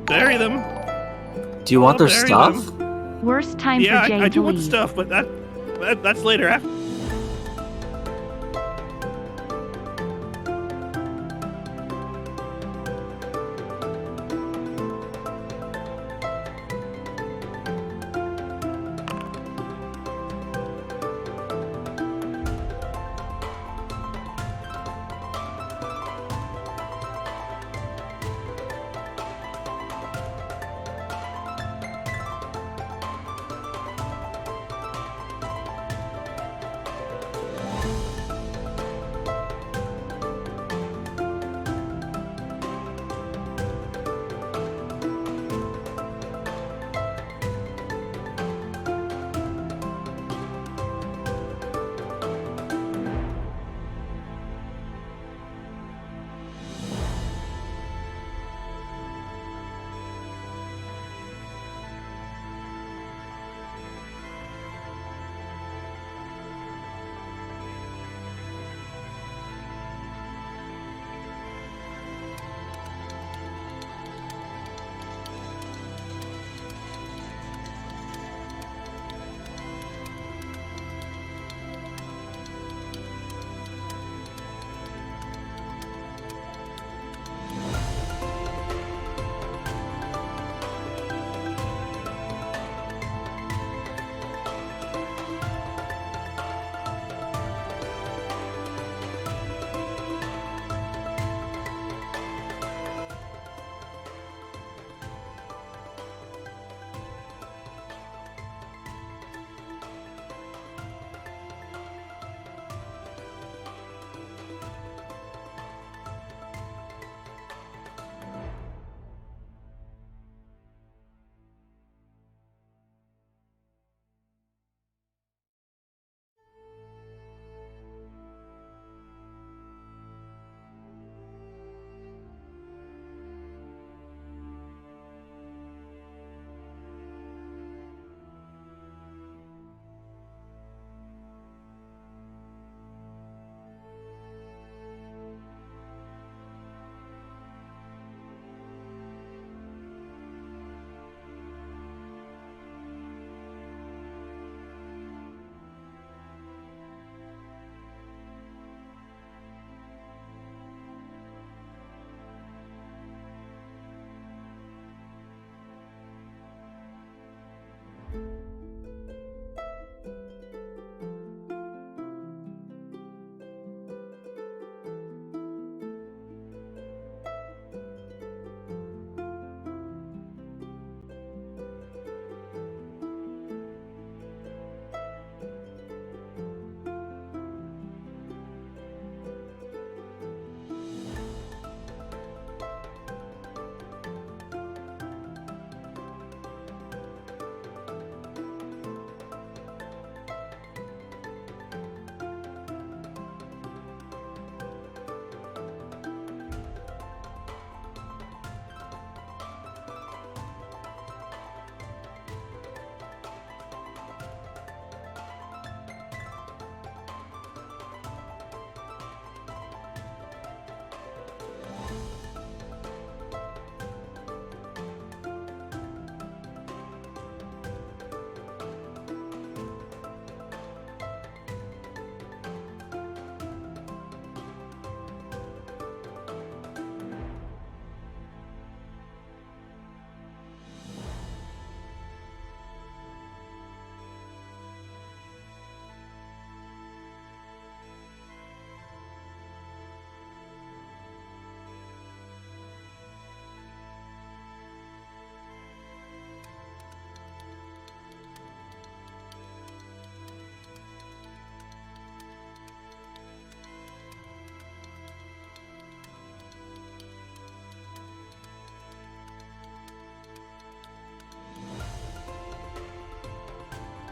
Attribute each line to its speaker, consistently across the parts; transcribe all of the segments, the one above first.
Speaker 1: Bury them.
Speaker 2: Do you want their
Speaker 1: Bury
Speaker 2: stuff?
Speaker 1: them.
Speaker 3: Worst time
Speaker 1: Yeah,
Speaker 3: for Jay
Speaker 1: I
Speaker 3: to
Speaker 1: do want the
Speaker 3: leave.
Speaker 1: stuff, but that's later after.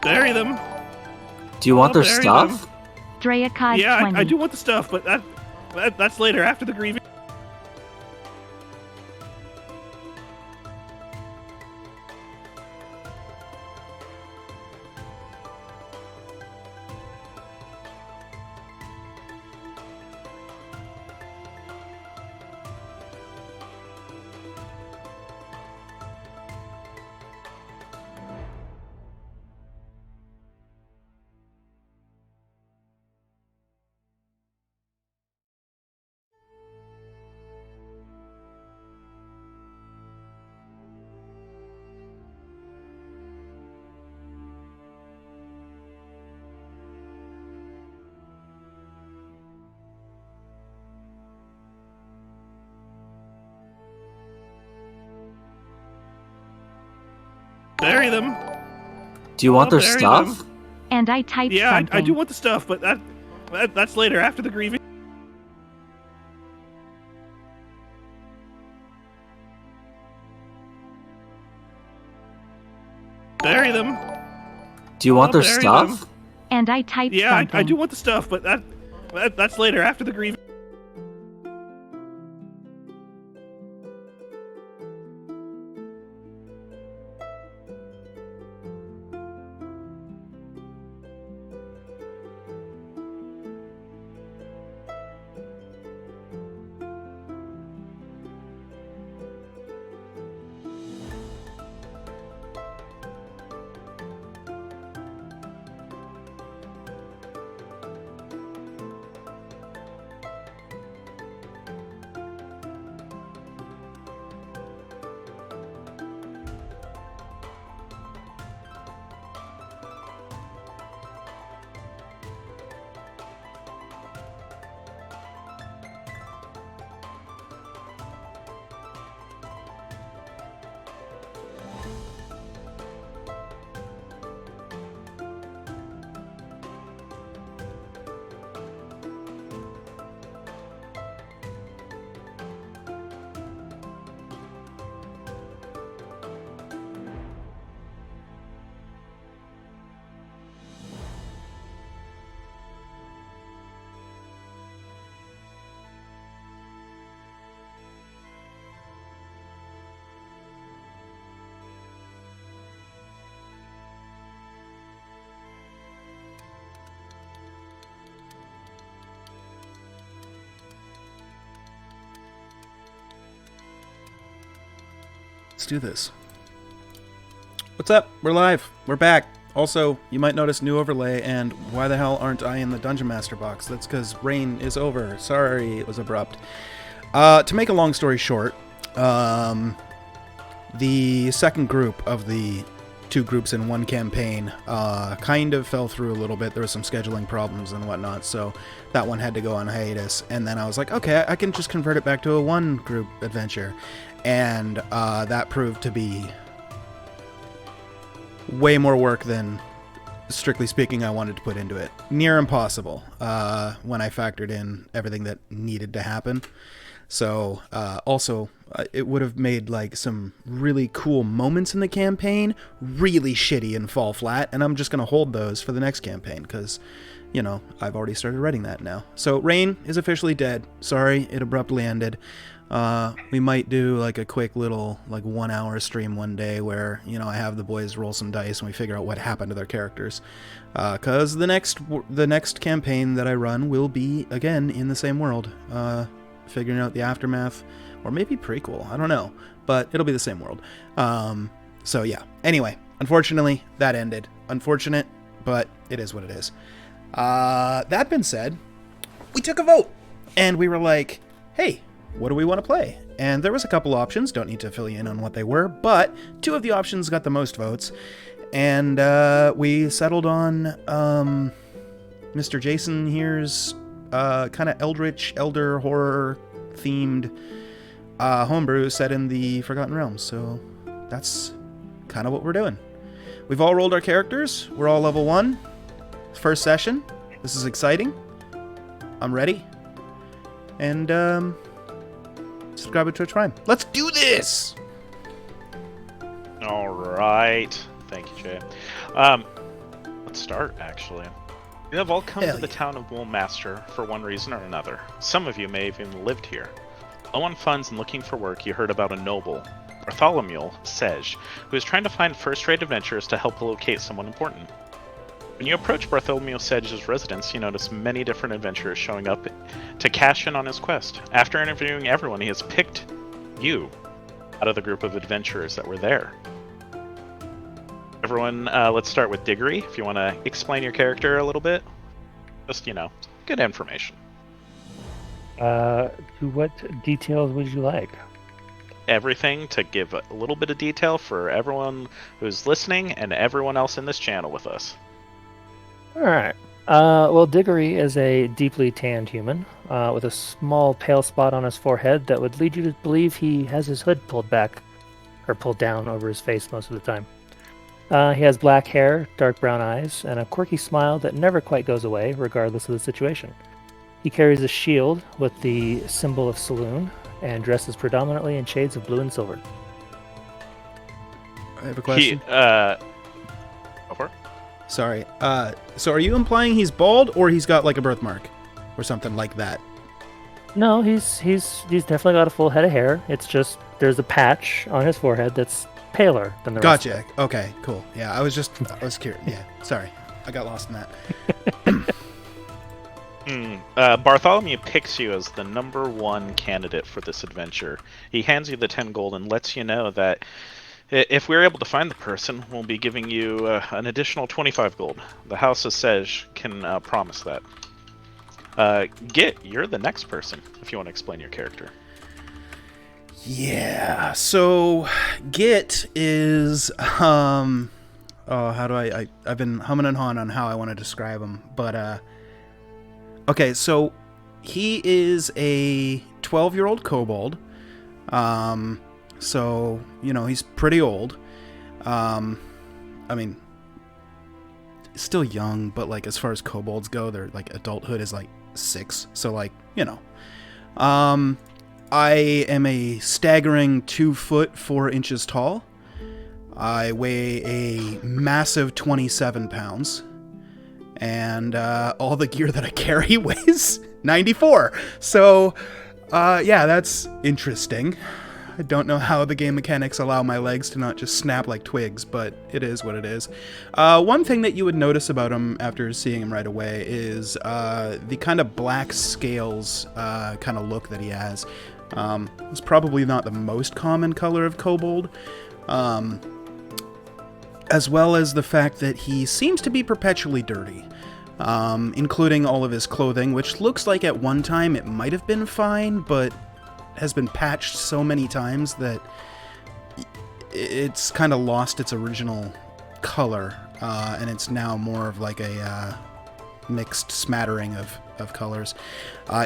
Speaker 1: Bury them.
Speaker 2: Do you want their
Speaker 1: Bury
Speaker 2: stuff?
Speaker 1: them.
Speaker 3: Dreyakaz
Speaker 1: Yeah,
Speaker 3: 20.
Speaker 1: I do want the stuff, but that's later after the grieving. Bury them.
Speaker 2: Do you want
Speaker 1: I'll
Speaker 2: their
Speaker 1: bury
Speaker 2: stuff?
Speaker 1: them.
Speaker 3: And I typed
Speaker 1: Yeah,
Speaker 3: something.
Speaker 1: I do want the stuff, but that's later after the grieving. Bury them.
Speaker 2: Do you want
Speaker 1: I'll
Speaker 2: their
Speaker 1: bury
Speaker 2: stuff?
Speaker 1: them.
Speaker 3: And I typed
Speaker 1: Yeah,
Speaker 3: something.
Speaker 1: I do want the stuff, but that's later after the grieving.
Speaker 4: Let's do this. What's up? We're live. We're back. Also, you might notice new overlay, and why the hell aren't I in the Dungeon Master box? That's because rain is over. Sorry, it was abrupt. To make a long story short, the second group of the two groups in one campaign kind of fell through a little bit. There was some scheduling problems and whatnot, so that one had to go on hiatus. And then I was like, okay, I can just convert it back to a one-group adventure. And that proved to be way more work than, strictly speaking, I wanted to put into it. Near impossible when I factored in everything that needed to happen. So, also, it would have made, like, some really cool moments in the campaign really shitty and fall flat, and I'm just going to hold those for the next campaign, because, you know, I've already started writing that now. So, Rain is officially dead. Sorry, it abruptly ended. We might do, like, a quick little, like, 1 hour stream one day where, you know, I have the boys roll some dice and we figure out what happened to their characters. Because the next campaign that I run will be, again, in the same world. Figuring out the aftermath, or maybe prequel, I don't know, but it'll be the same world. So yeah, anyway, unfortunately, that ended. Unfortunate, but it is what it is. That being said, we took a vote, and we were like, hey, what do we want to play? And there was a couple options, don't need to fill you in on what they were, but two of the options got the most votes, and we settled on Mr. Jason here's kind of eldritch, elder horror themed homebrew set in the Forgotten Realms. So that's kind of what we're doing. We've all rolled our characters. We're all level 1. First session. This is exciting. I'm ready. And subscribe to Twitch Prime. Let's do this!
Speaker 5: All right. Thank you, Jay. Let's start, actually. You have all come to the town of Woolmaster for one reason or another. Some of you may have even lived here. Low on funds and looking for work, you heard about a noble, Bartholomew Sej, who is trying to find first-rate adventurers to help locate someone important. When you approach Bartholomew Sej's residence, you notice many different adventurers showing up to cash in on his quest. After interviewing everyone, he has picked you out of the group of adventurers that were there. Everyone, let's start with Diggory, if you want to explain your character a little bit. Just, you know, good information.
Speaker 6: To what details would you like?
Speaker 5: Everything to give a little bit of detail for everyone who's listening and everyone else in this channel with us.
Speaker 6: Alright. Well, Diggory is a deeply tanned human with a small pale spot on his forehead that would lead you to believe he has his hood pulled back or pulled down over his face most of the time. He has black hair, dark brown eyes, and a quirky smile that never quite goes away, regardless of the situation. He carries a shield with the symbol of Saloon and dresses predominantly in shades of blue and silver.
Speaker 4: I have a question.
Speaker 5: Go for it.
Speaker 4: Sorry. So are you implying he's bald or he's got like a birthmark or something like that?
Speaker 6: No, he's definitely got a full head of hair. It's just there's a patch on his forehead that's paler than the rest.
Speaker 4: Gotcha. Okay, cool. Yeah, I was curious. Yeah, sorry. I got lost in that.
Speaker 5: Bartholomew picks you as the #1 candidate for this adventure. He hands you the 10 gold and lets you know that if we're able to find the person, we'll be giving you an additional 25 gold. The House of Sej can promise that. Git, you're the next person, if you want to explain your character.
Speaker 4: Yeah, so Git is how do I've been humming and hawing on how I want to describe him, but okay, so he is a 12-year-old kobold. So, you know, he's pretty old. I mean, still young, but like as far as kobolds go, they're like adulthood is like 6. So like, you know. I am a staggering 2 foot 4 inches tall. I weigh a massive 27 pounds. And all the gear that I carry weighs 94. So, yeah, that's interesting. I don't know how the game mechanics allow my legs to not just snap like twigs, but it is what it is. One thing that you would notice about him after seeing him right away is the kind of black scales kind of look that he has. It's probably not the most common color of kobold. As well as the fact that he seems to be perpetually dirty. Including all of his clothing, which looks like at one time it might have been fine, but has been patched so many times that it's kind of lost its original color, and it's now more of like a mixed smattering of colors.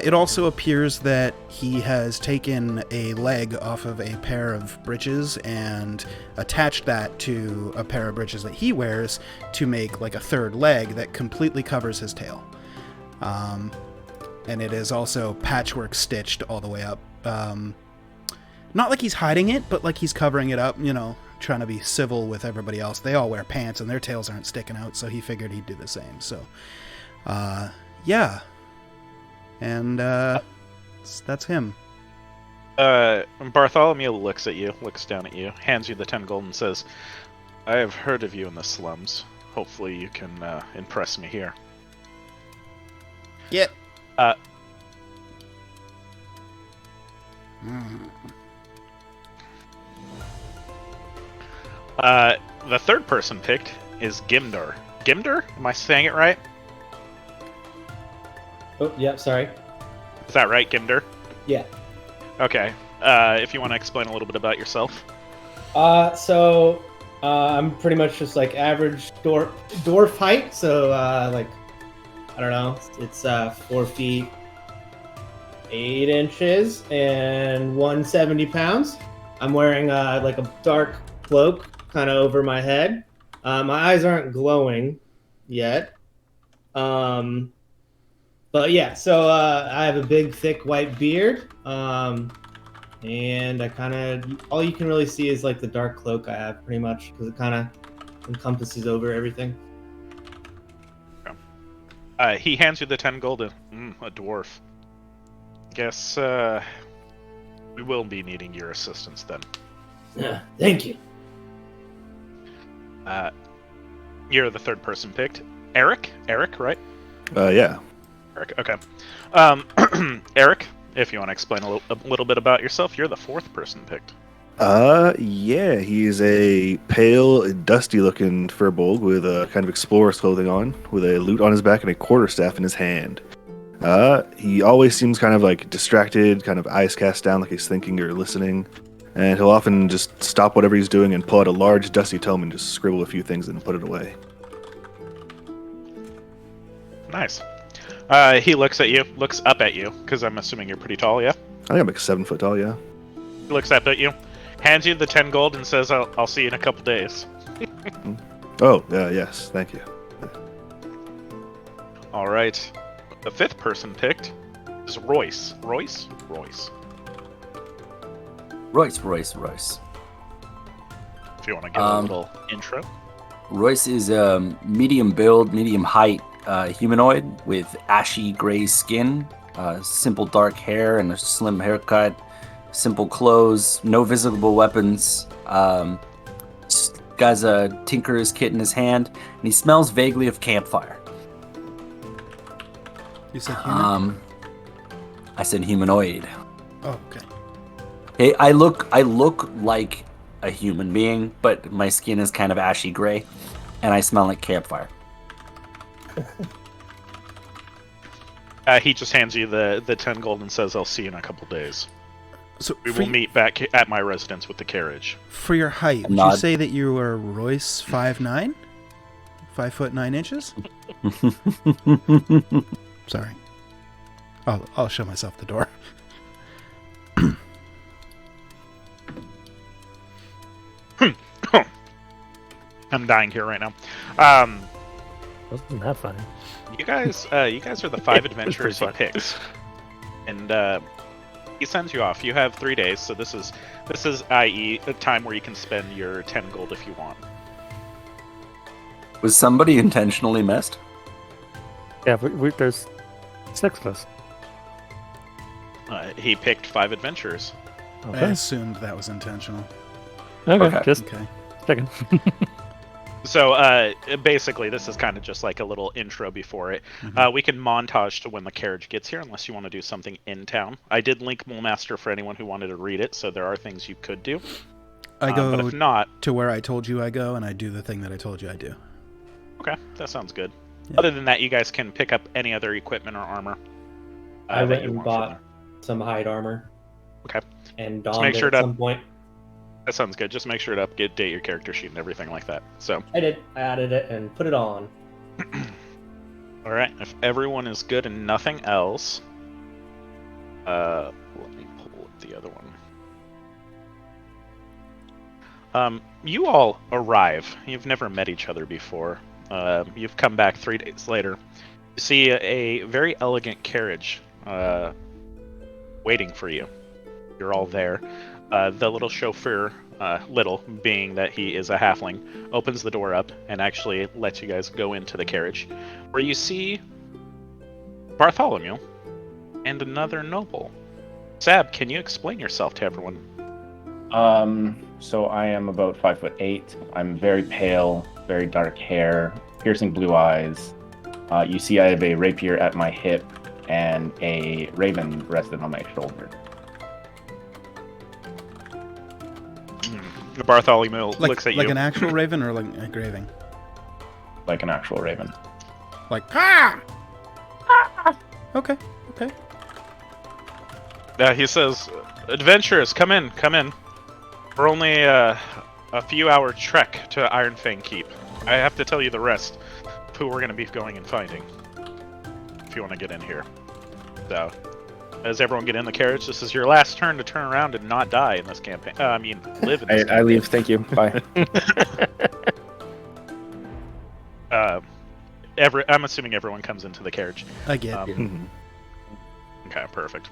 Speaker 4: It also appears that he has taken a leg off of a pair of breeches and attached that to a pair of breeches that he wears to make like a third leg that completely covers his tail. And it is also patchwork stitched all the way up. Not like he's hiding it, but like he's covering it up, you know, trying to be civil with everybody else. They all wear pants and their tails aren't sticking out, so he figured he'd do the same. So, yeah. And that's him.
Speaker 5: Bartholomew looks at you, looks down at you, hands you the 10 gold and says, I have heard of you in the slums. Hopefully you can impress me here.
Speaker 4: Yep.
Speaker 5: The third person picked is Gimdar. Gimdar? Am I saying it right?
Speaker 3: Oh, yeah, sorry.
Speaker 5: Is that right, Gimdar?
Speaker 3: Yeah.
Speaker 5: Okay. If you want to explain a little bit about yourself.
Speaker 3: I'm pretty much just like average dwarf height, so like, I don't know, it's 4 feet 8 inches and 170 pounds. I'm wearing like a dark cloak kind of over my head. My eyes aren't glowing yet. But yeah, so I have a big, thick white beard. And I kind of, all you can really see is like the dark cloak I have pretty much, because it kind of encompasses over everything.
Speaker 5: He hands you the 10 gold. A dwarf. Guess we will be needing your assistance then.
Speaker 3: Yeah, thank you.
Speaker 5: You're the third person picked. Eric? Eric, right?
Speaker 7: Yeah.
Speaker 5: Eric, okay. Eric, if you want to explain a little bit about yourself, you're the fourth person picked.
Speaker 7: Yeah, he's a pale, dusty-looking furbolg with a kind of explorer's clothing on, with a lute on his back and a quarterstaff in his hand. He always seems kind of like distracted, kind of eyes cast down like he's thinking or listening, and he'll often just stop whatever he's doing and pull out a large, dusty tome and just scribble a few things and put it away.
Speaker 5: Nice. He looks up at you, because I'm assuming you're pretty tall, yeah?
Speaker 7: I think I'm like 7 foot tall, yeah.
Speaker 5: He looks up at you, hands you the 10 gold, and says, I'll see you in a couple days.
Speaker 7: Oh, yes, thank you.
Speaker 5: All right. The fifth person picked is Royce. Royce.
Speaker 8: Royce.
Speaker 5: If you want to give a little intro.
Speaker 8: Royce is a medium build, medium height humanoid with ashy gray skin, simple dark hair, and a slim haircut. Simple clothes, no visible weapons. Just got a tinkerer's kit in his hand, and he smells vaguely of campfire.
Speaker 4: You said human?
Speaker 8: I said humanoid.
Speaker 4: Oh, okay.
Speaker 8: Hey, I look like a human being, but my skin is kind of ashy gray, and I smell like campfire.
Speaker 5: He just hands you the 10 gold and says, "I'll see you in a couple days.
Speaker 4: So
Speaker 5: We will meet back at my residence with the carriage."
Speaker 4: For your height, would you
Speaker 8: Nod.
Speaker 4: say that you are Royce 5'9"? 5'9"? Sorry. I'll show myself the door.
Speaker 5: I'm dying here right now.
Speaker 6: Wasn't that funny?
Speaker 5: You guys are the 5 adventurers he picks, and he sends you off. You have 3 days, so this is i.e. a time where you can spend your 10 gold if you want.
Speaker 8: Was somebody intentionally missed?
Speaker 6: Yeah, there's 6 of us.
Speaker 5: He picked 5 adventurers.
Speaker 4: I
Speaker 6: Okay.
Speaker 4: assumed that was intentional.
Speaker 6: Okay,
Speaker 8: Okay.
Speaker 6: just
Speaker 4: Okay.
Speaker 6: checking.
Speaker 5: So basically, this is kind of just like a little intro before it.
Speaker 4: Mhm.
Speaker 5: We can montage to when the carriage gets here, unless you want to do something in town. I did link Mulemaster for anyone who wanted to read it, so there are things you could do.
Speaker 4: I
Speaker 5: But
Speaker 4: go
Speaker 5: if not,
Speaker 4: to where I told you I go, and I do the thing that I told you I do.
Speaker 5: okay, that sounds good.
Speaker 4: Yeah.
Speaker 5: Other than that, you guys can pick up any other equipment or armor.
Speaker 3: I
Speaker 5: that
Speaker 3: went
Speaker 5: you
Speaker 3: and
Speaker 5: want from
Speaker 3: bought some hide armor.
Speaker 5: Okay.
Speaker 3: And
Speaker 5: make
Speaker 3: donned
Speaker 5: sure
Speaker 3: it at
Speaker 5: to-
Speaker 3: some point.
Speaker 5: That sounds good. Just make sure to update your character sheet and everything like that. So,
Speaker 3: I did. I added it and put it on.
Speaker 5: all right. If everyone is good and nothing else, let me pull up the other one. You all arrive. You've never met each other before. You've come back 3 days later. You see a very elegant carriage waiting for you. You're all there. The little chauffeur, little being that he is a halfling, opens the door up and actually lets you guys go into the carriage, where you see Bartholomew and another noble. Sab, can you explain yourself to everyone?
Speaker 9: So I am about 5'8". I'm very pale, very dark hair, piercing blue eyes. You see I have a rapier at my hip and a raven rested on my shoulder.
Speaker 5: Bartholomew
Speaker 4: Like,
Speaker 5: looks at
Speaker 4: like
Speaker 5: you.
Speaker 4: an actual raven or like a graving?
Speaker 9: Like an actual raven.
Speaker 4: Like, ah! Okay, okay.
Speaker 5: He says, "Adventurers, come in, come in. We're only a few hour trek to Ironfang Keep. I have to tell you the rest of who we're going to be going and finding, if you want to get in here." So, as everyone get in the carriage, this is your last turn to turn around and not die in this campaign. Live in this
Speaker 9: I leave. Thank you. Bye.
Speaker 5: I'm assuming everyone comes into the carriage.
Speaker 4: I get
Speaker 5: Um, Okay, perfect.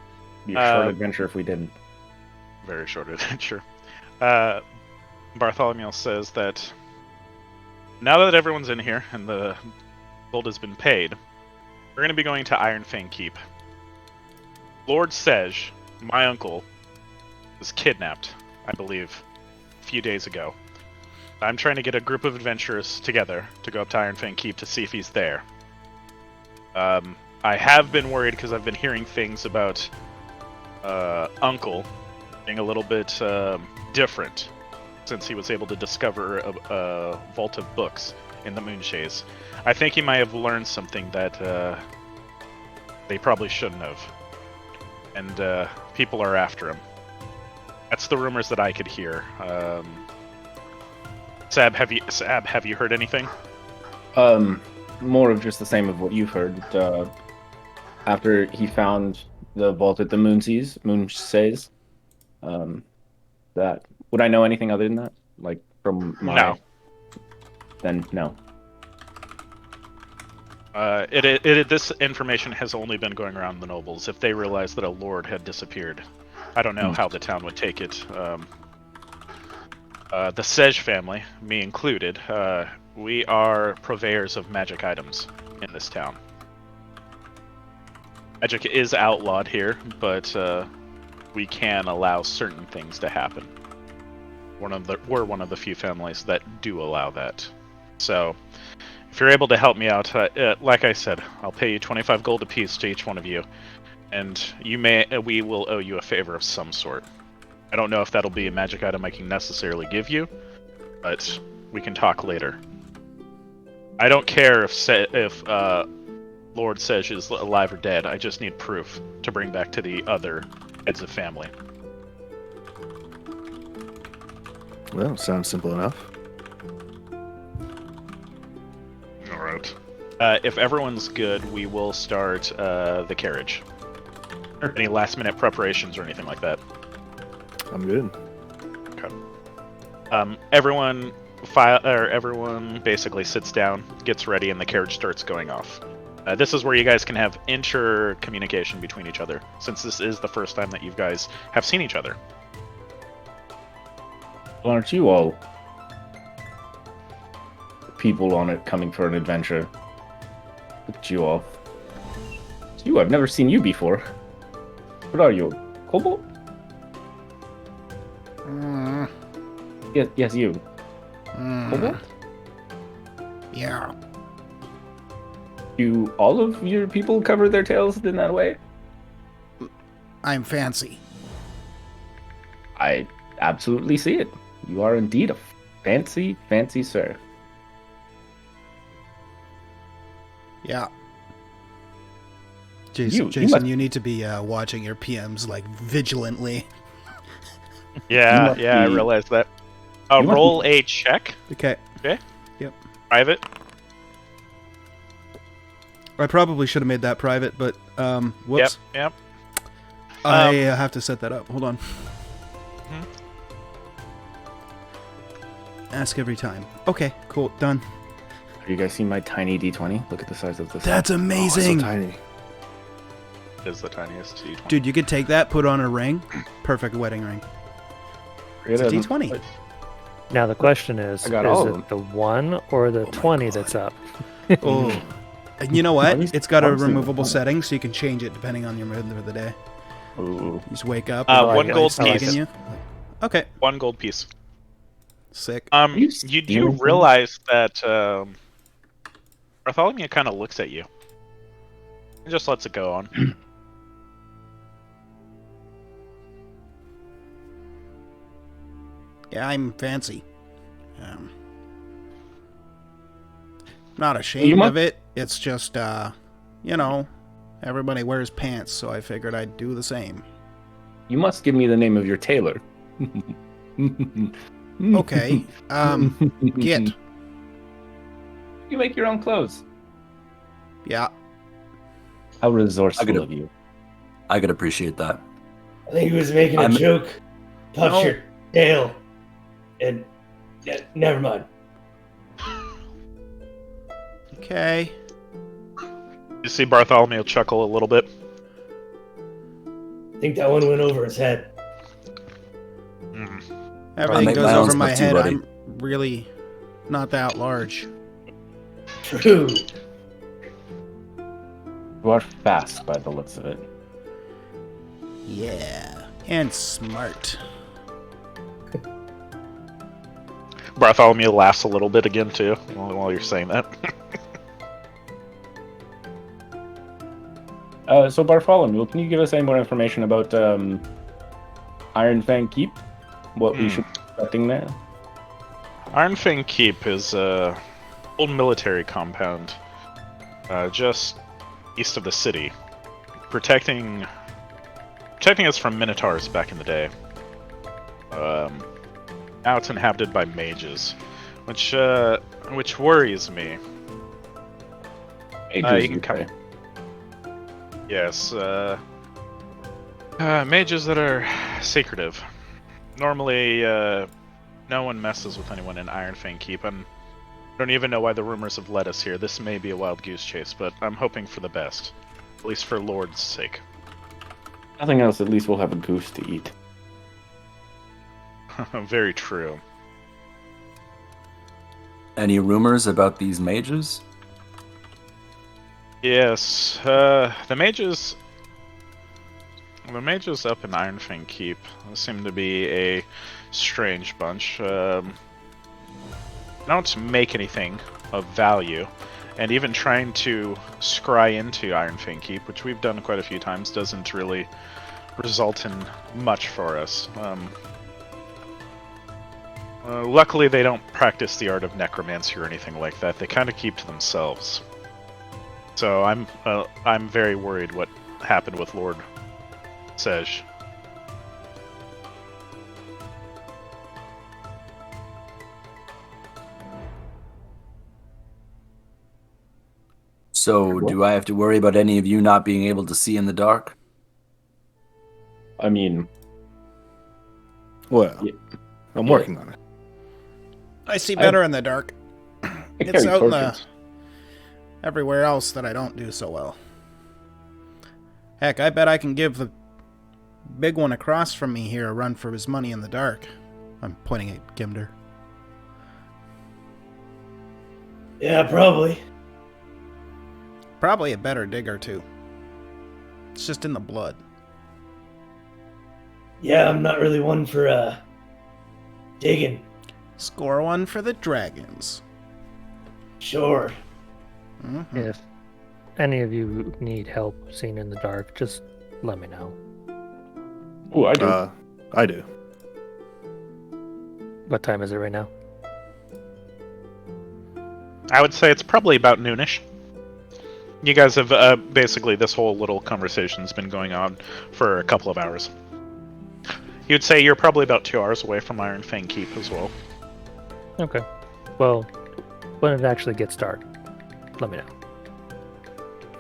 Speaker 9: Be a short adventure if we didn't.
Speaker 5: Very short adventure. Bartholomew says that now that everyone's in here and the gold has been paid, we're going to be going to Ironfang Keep. Lord Sej, my uncle, was kidnapped, I believe, a few days ago. I'm trying to get a group of adventurers together to go up to Ironfang Keep to see if he's there. I have been worried because I've been hearing things about Uncle being a little bit different since he was able to discover a vault of books in the Moonshays. I think he might have learned something that they probably shouldn't have. And people are after him. That's the rumors that I could hear. Sab, have you heard anything?
Speaker 9: More of just the same of what you've heard. After he found the vault at the Moonshays, that would I know anything other than that? Like from my
Speaker 5: No.
Speaker 9: then no.
Speaker 5: This information has only been going around the nobles. If they realized that a lord had disappeared, I don't know how the town would take it. The Sej family, me included, we are purveyors of magic items in this town. Magic is outlawed here, but we can allow certain things to happen. We're one of the few families that do allow that. So, if you're able to help me out, like I said, I'll pay you 25 gold apiece to each one of you, and we will owe you a favor of some sort. I don't know if that'll be a magic item I can necessarily give you, but we can talk later. I don't care if Lord Sej is alive or dead. I just need proof to bring back to the other heads of family.
Speaker 7: Well, sounds simple enough.
Speaker 5: Alright. If everyone's good, we will start the carriage. Any last minute preparations or anything like that?
Speaker 7: I'm good.
Speaker 5: Okay. Everyone basically sits down, gets ready, and the carriage starts going off. This is where you guys can have inter-communication between each other, since this is the first time that you guys have seen each other.
Speaker 9: Well, aren't you all people on it coming for an adventure? Look at you all. It's you, I've never seen you before. What are you, kobold? Yes, you. Kobold?
Speaker 4: Yeah.
Speaker 9: Do all of your people cover their tails in that way?
Speaker 4: I'm fancy.
Speaker 9: I absolutely see it. You are indeed a fancy, fancy sir.
Speaker 4: Yeah. Jason, you need to be watching your PMs like vigilantly.
Speaker 5: Yeah, I realized that. Roll a check.
Speaker 4: Okay.
Speaker 5: Okay.
Speaker 4: Yep.
Speaker 5: Private.
Speaker 4: I probably should have made that private, but whoops.
Speaker 5: Yep.
Speaker 4: I have to set that up. Hold on. Ask every time. Okay, cool, done.
Speaker 9: Have you guys seen my tiny D20? Look at the size of this.
Speaker 4: That's
Speaker 7: Oh,
Speaker 4: amazing.
Speaker 7: it's so tiny.
Speaker 5: It is the tiniest D20.
Speaker 4: Dude, you could take that, put on a ring. Perfect wedding ring. It's a D20.
Speaker 6: Now the question is
Speaker 9: I got all of
Speaker 6: it
Speaker 9: them.
Speaker 6: the 1 or the 20 that's up?
Speaker 4: Oh. And you know what?
Speaker 9: Let me-
Speaker 4: It's got a
Speaker 9: let me see.
Speaker 4: removable setting, so you can change it depending on your mood of the day.
Speaker 9: Ooh.
Speaker 4: You just wake up.
Speaker 5: One
Speaker 4: and
Speaker 5: gold
Speaker 4: it's bugging
Speaker 5: piece.
Speaker 4: you. Okay,
Speaker 5: 1 gold piece.
Speaker 4: sick.
Speaker 5: You do
Speaker 9: stealing
Speaker 5: realize that Bartholomew kind of looks at you and just lets it go on.
Speaker 4: Yeah, I'm fancy. Not ashamed of it. It's just, everybody wears pants, so I figured I'd do the same.
Speaker 9: You must give me the name of your tailor.
Speaker 4: Okay, Git.
Speaker 9: You make your own clothes.
Speaker 4: Yeah.
Speaker 9: How resourceful
Speaker 8: I could-
Speaker 9: of you.
Speaker 8: I could appreciate that.
Speaker 3: I think he was making a
Speaker 8: I'm-
Speaker 3: joke. Touch
Speaker 4: No.
Speaker 3: your tail. And yeah, never mind.
Speaker 4: Okay.
Speaker 5: You see Bartholomew chuckle a little bit.
Speaker 3: I think that one went over his head.
Speaker 4: Everything
Speaker 8: make
Speaker 4: goes
Speaker 8: my own
Speaker 4: over my
Speaker 8: stuff too,
Speaker 4: head.
Speaker 8: buddy.
Speaker 4: I'm really not that large.
Speaker 3: True.
Speaker 9: You are fast by the looks of it.
Speaker 4: Yeah. And smart.
Speaker 5: Bartholomew laughs a little bit again too while you're saying that.
Speaker 9: So Bartholomew, can you give us any more information about Iron Fang Keep? What we should be expecting there?
Speaker 5: Iron Fang Keep is a old military compound just east of the city, protecting us from minotaurs back in the day. Now it's inhabited by mages, which worries me.
Speaker 9: Ages,
Speaker 5: you can
Speaker 9: you
Speaker 5: come.
Speaker 9: say.
Speaker 5: Yes, mages that are secretive. Normally, no one messes with anyone in Iron Fang Keep, and Don't even know why the rumors have led us here. This may be a wild goose chase, but I'm hoping for the best. At least for Lord's sake.
Speaker 9: Nothing else, at least we'll have a goose to eat.
Speaker 5: Very true.
Speaker 8: Any rumors about these mages?
Speaker 5: Yes, the mages up in Ironfang Keep seem to be a strange bunch. Don't make anything of value, and even trying to scry into Ironfang Keep, which we've done quite a few times, doesn't really result in much for us. Luckily, they don't practice the art of necromancy or anything like that. They kind of keep to themselves. So I'm very worried what happened with Lord Sej.
Speaker 8: So, do I have to worry about any of you not being able to see in the dark?
Speaker 9: I mean,
Speaker 7: Well,
Speaker 9: Yeah.
Speaker 7: I'm working on it.
Speaker 4: I see better in the dark.
Speaker 9: I
Speaker 4: It's
Speaker 9: carry
Speaker 4: out in the
Speaker 9: torches.
Speaker 4: everywhere else that I don't do so well. Heck, I bet I can give the big one across from me here a run for his money in the dark. I'm pointing at Gimder.
Speaker 3: Yeah, probably.
Speaker 4: Probably a better digger, too. It's just in the blood.
Speaker 3: Yeah, I'm not really one for, digging.
Speaker 4: Score one for the dragons.
Speaker 3: Sure.
Speaker 4: Mhm.
Speaker 6: If any of you need help seeing in the dark, just let me know.
Speaker 9: Ooh, I do.
Speaker 7: I do.
Speaker 6: What time is it right now?
Speaker 5: I would say it's probably about noonish. You guys have basically this whole little conversation's been going on for a couple of hours. You'd say you're probably about 2 hours away from Ironfang Keep as well.
Speaker 6: Okay. Well, when it actually gets dark, let me know.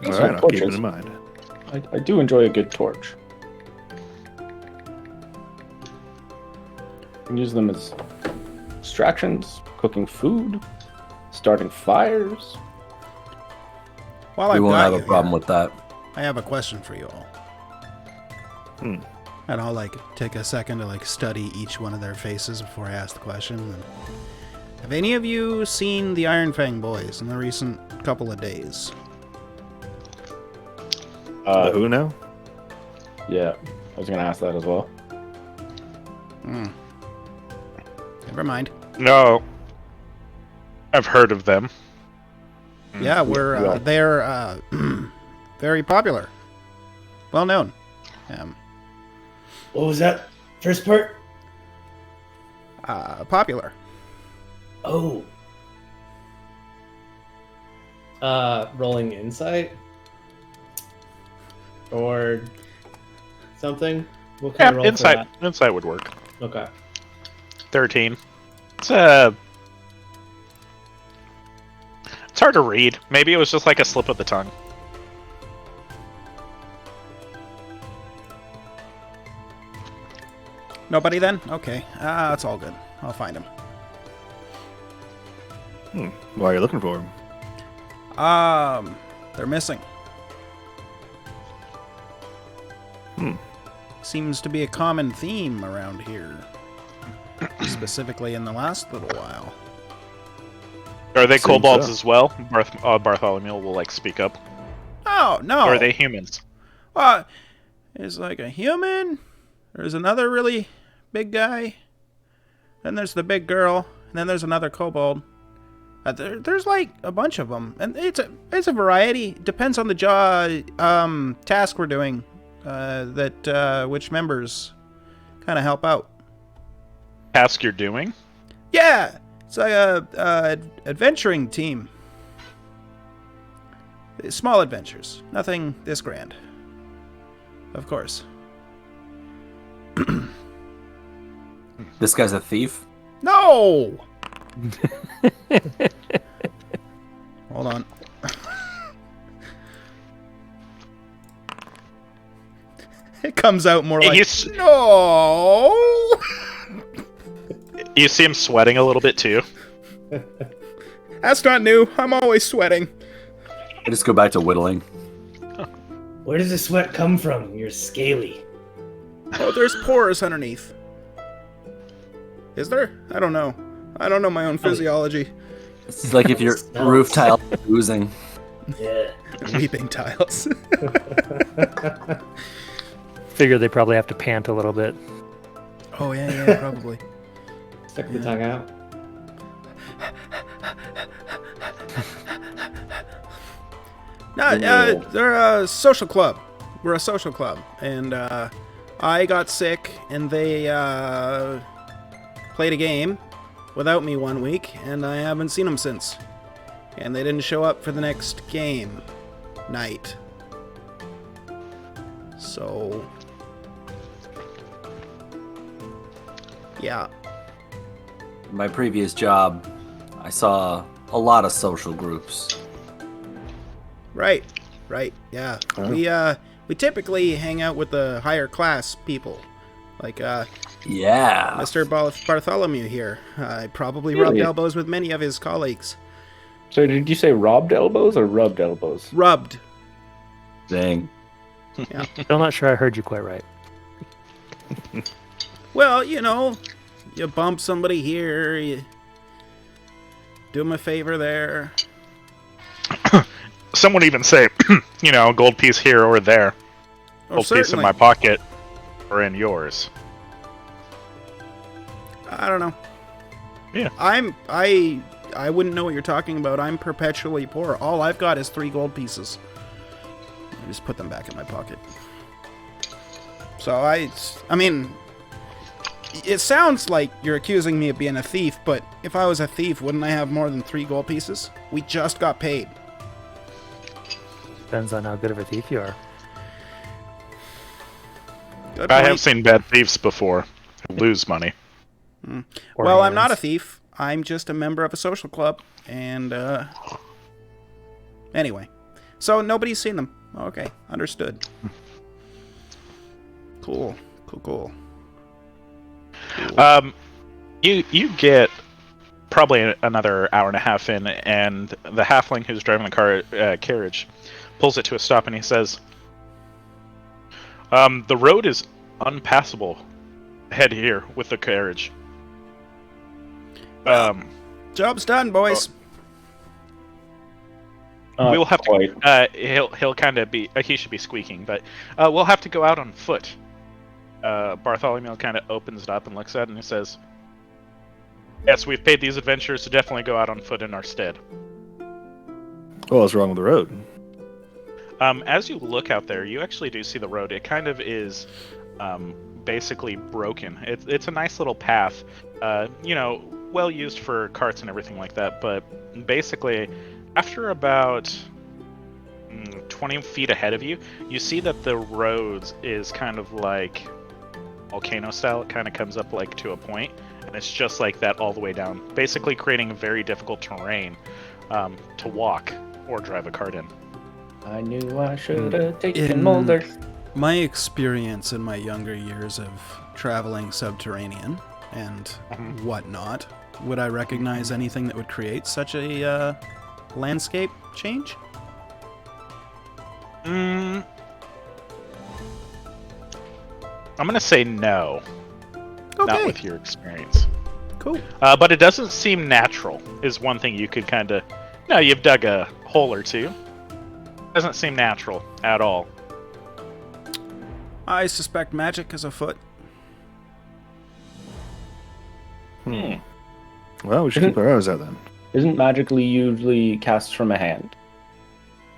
Speaker 7: All
Speaker 9: So
Speaker 7: right, I'll keep it
Speaker 9: torches.
Speaker 7: in mind.
Speaker 9: I do enjoy a good torch. You can use them as distractions, cooking food, starting fires.
Speaker 4: While
Speaker 8: We
Speaker 4: I've
Speaker 8: won't
Speaker 4: got
Speaker 8: have a
Speaker 4: you
Speaker 8: problem
Speaker 4: here,
Speaker 8: with that.
Speaker 4: I have a question for you all. And I'll take a second to study each one of their faces before I ask the question. And have any of you seen the Ironfang boys in the recent couple of days?
Speaker 7: The who now?
Speaker 9: Yeah, I was gonna ask that as well.
Speaker 4: Never mind.
Speaker 5: No. I've heard of them.
Speaker 4: Yeah,
Speaker 9: yeah.
Speaker 4: they're very popular, well known.
Speaker 3: What was that first part?
Speaker 4: Popular.
Speaker 3: Oh. Rolling insight? Or something? What kind of roll
Speaker 5: Insight. Insight would work.
Speaker 3: for that? Okay.
Speaker 5: 13. It's hard to read. Maybe it was just like a slip of the tongue.
Speaker 4: Nobody then? Okay. That's all good. I'll find him.
Speaker 7: Why are you looking for him?
Speaker 4: They're missing.
Speaker 7: Hmm.
Speaker 4: Seems to be a common theme around here. Specifically in the last little while.
Speaker 5: Are they
Speaker 7: Seems
Speaker 5: kobolds
Speaker 7: so.
Speaker 5: as well? Bartholomew will speak up.
Speaker 4: Oh, no!
Speaker 5: Or are they humans?
Speaker 4: There's a human. There's another really big guy. Then there's the big girl. And then there's another kobold. There's a bunch of them. And it's a variety. Depends on the task we're doing. Which members kind of help out.
Speaker 5: Task you're doing?
Speaker 4: Yeah! It's like a adventuring team. Small adventures. Nothing this grand. Of course.
Speaker 8: This guy's a thief?
Speaker 4: No! Hold on. It comes out more like, no!
Speaker 5: You see him sweating a little bit too.
Speaker 4: That's not new. I'm always sweating.
Speaker 8: I just go back to whittling.
Speaker 3: Where does the sweat come from? You're scaly.
Speaker 4: Oh, there's pores underneath. Is there? I don't know. I don't know my own physiology.
Speaker 8: It's like if your roof tile is oozing.
Speaker 3: Yeah.
Speaker 4: Weeping tiles.
Speaker 6: Figure they probably have to pant a little bit.
Speaker 4: Oh, yeah, probably.
Speaker 3: Stick the tongue out.
Speaker 4: No, they're a social club. We're a social club. And I got sick, and they played a game without me one week, and I haven't seen them since. And they didn't show up for the next game night. So... yeah.
Speaker 8: In my previous job, I saw a lot of social groups.
Speaker 4: Right, yeah. We typically hang out with the higher class people. Like,
Speaker 8: Yeah.
Speaker 4: Mr. Bartholomew here. I probably
Speaker 9: Really?
Speaker 4: rubbed elbows with many of his colleagues.
Speaker 9: So did you say robbed elbows or rubbed elbows?
Speaker 4: Rubbed.
Speaker 8: Dang.
Speaker 6: Still not sure I heard you quite right.
Speaker 4: Well, you know, you bump somebody here, you do them a favor there.
Speaker 5: Some would even say, you know, gold piece here or there.
Speaker 4: Oh,
Speaker 5: Gold piece in
Speaker 4: certainly.
Speaker 5: my pocket or in yours.
Speaker 4: I don't know.
Speaker 5: Yeah.
Speaker 4: I wouldn't know what you're talking about. I'm perpetually poor. All I've got is 3 gold pieces. I just put them back in my pocket. So I mean, it sounds like you're accusing me of being a thief, but if I was a thief, wouldn't I have more than 3 gold pieces? We just got paid.
Speaker 6: Depends on how good of a thief you are.
Speaker 4: Good
Speaker 5: I
Speaker 4: point.
Speaker 5: have seen bad thieves before who lose money.
Speaker 6: Or
Speaker 4: Well, I'm not a
Speaker 6: hands.
Speaker 4: thief. I'm just a member of a social club, and anyway. So nobody's seen them. Okay, understood. Cool.
Speaker 5: You get probably another hour and a half in, and the halfling who's driving the carriage pulls it to a stop, and he says, "The road is unpassable. Head here with the carriage."
Speaker 4: Job's done, boys.
Speaker 5: We will have
Speaker 9: Quite.
Speaker 5: to. He'll kind of be. He should be squeaking, but we'll have to go out on foot. Bartholomew kind of opens it up and looks at it, and he says, "Yes, we've paid these adventurers to definitely go out on foot in our stead."
Speaker 7: Well, what's wrong with the road?
Speaker 5: As you look out there, you actually do see the road. It kind of is basically broken. It's a nice little path, you know, well used for carts and everything like that. But basically, after about 20 feet ahead of you, you see that the road is kind of like volcano style. It kind of comes up like to a point, and it's just like that all the way down, basically creating a very difficult terrain to walk or drive a cart in.
Speaker 9: I knew I should have taken
Speaker 4: In
Speaker 9: Mulder.
Speaker 4: my experience in my younger years of traveling subterranean and whatnot, would I recognize anything that would create such a landscape change?
Speaker 5: I'm gonna say no. Not
Speaker 4: Okay,
Speaker 5: with your experience.
Speaker 4: cool.
Speaker 5: But it doesn't seem natural, is one thing you could kind of... No, you've dug a hole or two. Doesn't seem natural at all.
Speaker 4: I suspect magic is afoot.
Speaker 7: Well, we should keep our eyes out then.
Speaker 9: Isn't magically usually cast from a hand?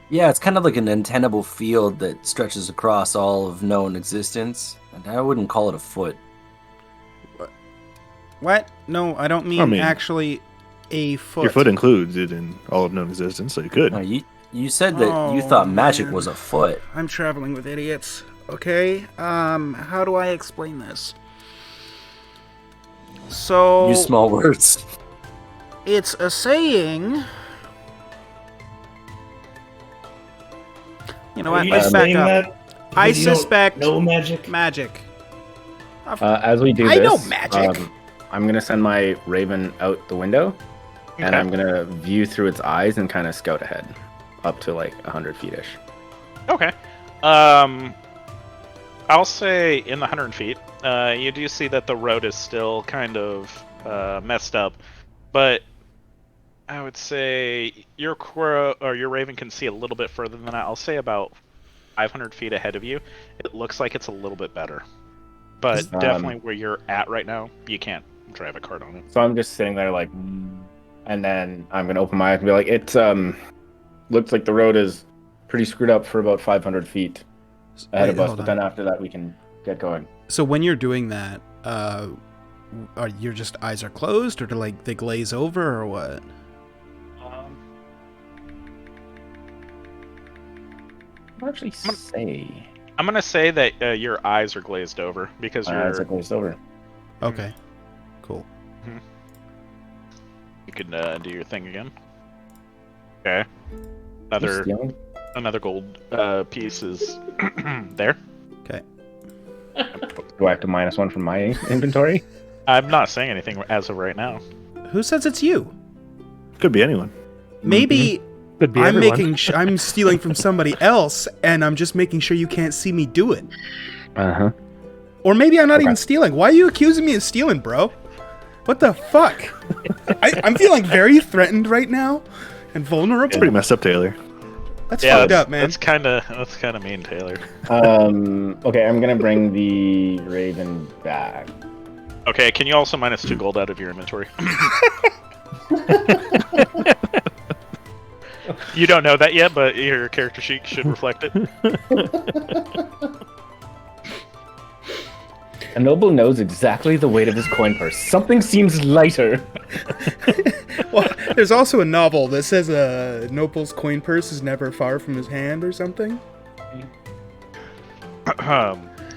Speaker 8: Yeah, it's kind of like an untenable field that stretches across all of known existence. And I wouldn't call it a foot.
Speaker 4: What? No, I don't mean,
Speaker 7: mean,
Speaker 4: actually a foot.
Speaker 7: Your foot includes it in all of known existence, so you could.
Speaker 8: No, you said that you thought magic
Speaker 4: man.
Speaker 8: was a foot.
Speaker 4: I'm traveling with idiots. Okay, how do I explain this? So...
Speaker 8: Use small words.
Speaker 4: It's a saying... You know what, let's back up. I suspect
Speaker 3: No magic.
Speaker 4: magic.
Speaker 9: As we do
Speaker 4: I
Speaker 9: this,
Speaker 4: know magic.
Speaker 9: I'm gonna send my raven out the window, And I'm gonna view through its eyes and kind of scout ahead, up to like 100 feet-ish.
Speaker 5: Okay. I'll say in the 100 feet, you do see that the road is still kind of messed up, but I would say your crow or your raven can see a little bit further than that. I'll say about 500 feet ahead of you. It looks like it's a little bit better, but definitely where you're at right now, you can't drive a cart on it.
Speaker 9: So I'm just sitting there like, and then I'm gonna open my eyes and be like, it looks like the road is pretty screwed up for about 500 feet ahead of us, but then after that we can get going.
Speaker 4: So when you're doing that, are your just eyes are closed, or do like they glaze over, or what?
Speaker 9: I'll actually say.
Speaker 5: I'm gonna say that your eyes are glazed over because
Speaker 9: My eyes are glazed over.
Speaker 4: Okay, cool.
Speaker 5: You can do your thing again. Okay. Another gold piece is there.
Speaker 4: Okay.
Speaker 9: Do I have to -1 from my inventory?
Speaker 5: I'm not saying anything as of right now.
Speaker 4: Who says it's you?
Speaker 7: Could be anyone.
Speaker 4: Maybe
Speaker 6: Could be
Speaker 4: I'm
Speaker 6: everyone.
Speaker 4: I'm stealing from somebody else, and I'm just making sure you can't see me do it.
Speaker 9: Uh-huh.
Speaker 4: Or maybe I'm not even stealing. Why are you accusing me of stealing, bro? What the fuck? I'm feeling very threatened right now, and vulnerable.
Speaker 7: It's pretty messed up, Taylor.
Speaker 4: That's fucked up, man.
Speaker 5: That's kind of mean, Taylor.
Speaker 9: Okay, I'm gonna bring the raven back.
Speaker 5: Okay, can you also -2 gold out of your inventory? You don't know that yet, but your character sheet should reflect it.
Speaker 9: A noble knows exactly the weight of his coin purse. Something seems lighter.
Speaker 4: Well, there's also a novel that says Noble's coin purse is never far from his hand or something.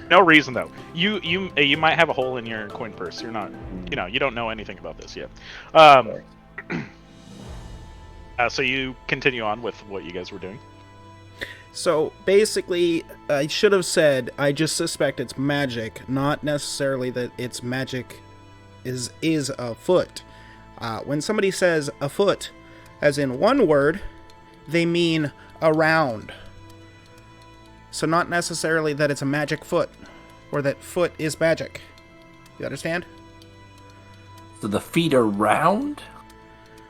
Speaker 5: No reason though. You might have a hole in your coin purse. You're not, you don't know anything about this yet. So you continue on with what you guys were doing.
Speaker 4: So basically, I should have said I just suspect it's magic, not necessarily that it's magic is afoot. When somebody says afoot, as in one word, they mean around. So not necessarily that it's a magic foot, or that foot is magic. You understand?
Speaker 8: So the feet are round?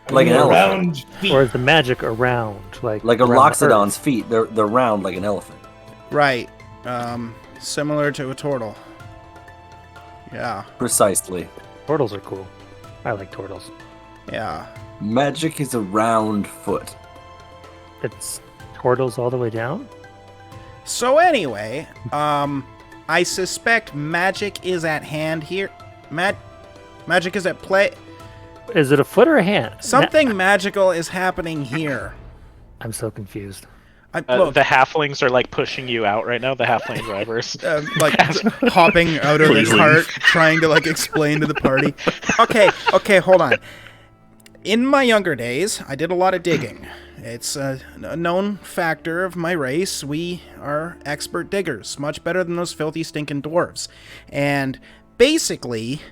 Speaker 8: Like an elephant.
Speaker 6: Or is the magic around? Like
Speaker 8: Like a
Speaker 6: around
Speaker 8: Loxodon's feet. They're round like an elephant.
Speaker 4: Right. Similar to a turtle. Yeah.
Speaker 8: Precisely.
Speaker 6: Earth? Turtles are cool. I like turtles.
Speaker 4: Yeah.
Speaker 8: Magic is a round foot.
Speaker 6: It's turtles all the way down?
Speaker 4: So anyway, I suspect magic is at hand here. Magic is at play.
Speaker 6: Is it a foot or a hand?
Speaker 4: Something magical is happening here.
Speaker 6: I'm so confused.
Speaker 4: Look,
Speaker 5: The halflings are like pushing you out right now. The halfling drivers.
Speaker 4: like hopping out of the
Speaker 7: Please leave.
Speaker 4: cart, trying to like explain to the party. Okay, hold on. In my younger days, I did a lot of digging. It's a known factor of my race. We are expert diggers, much better than those filthy, stinking dwarves. And basically,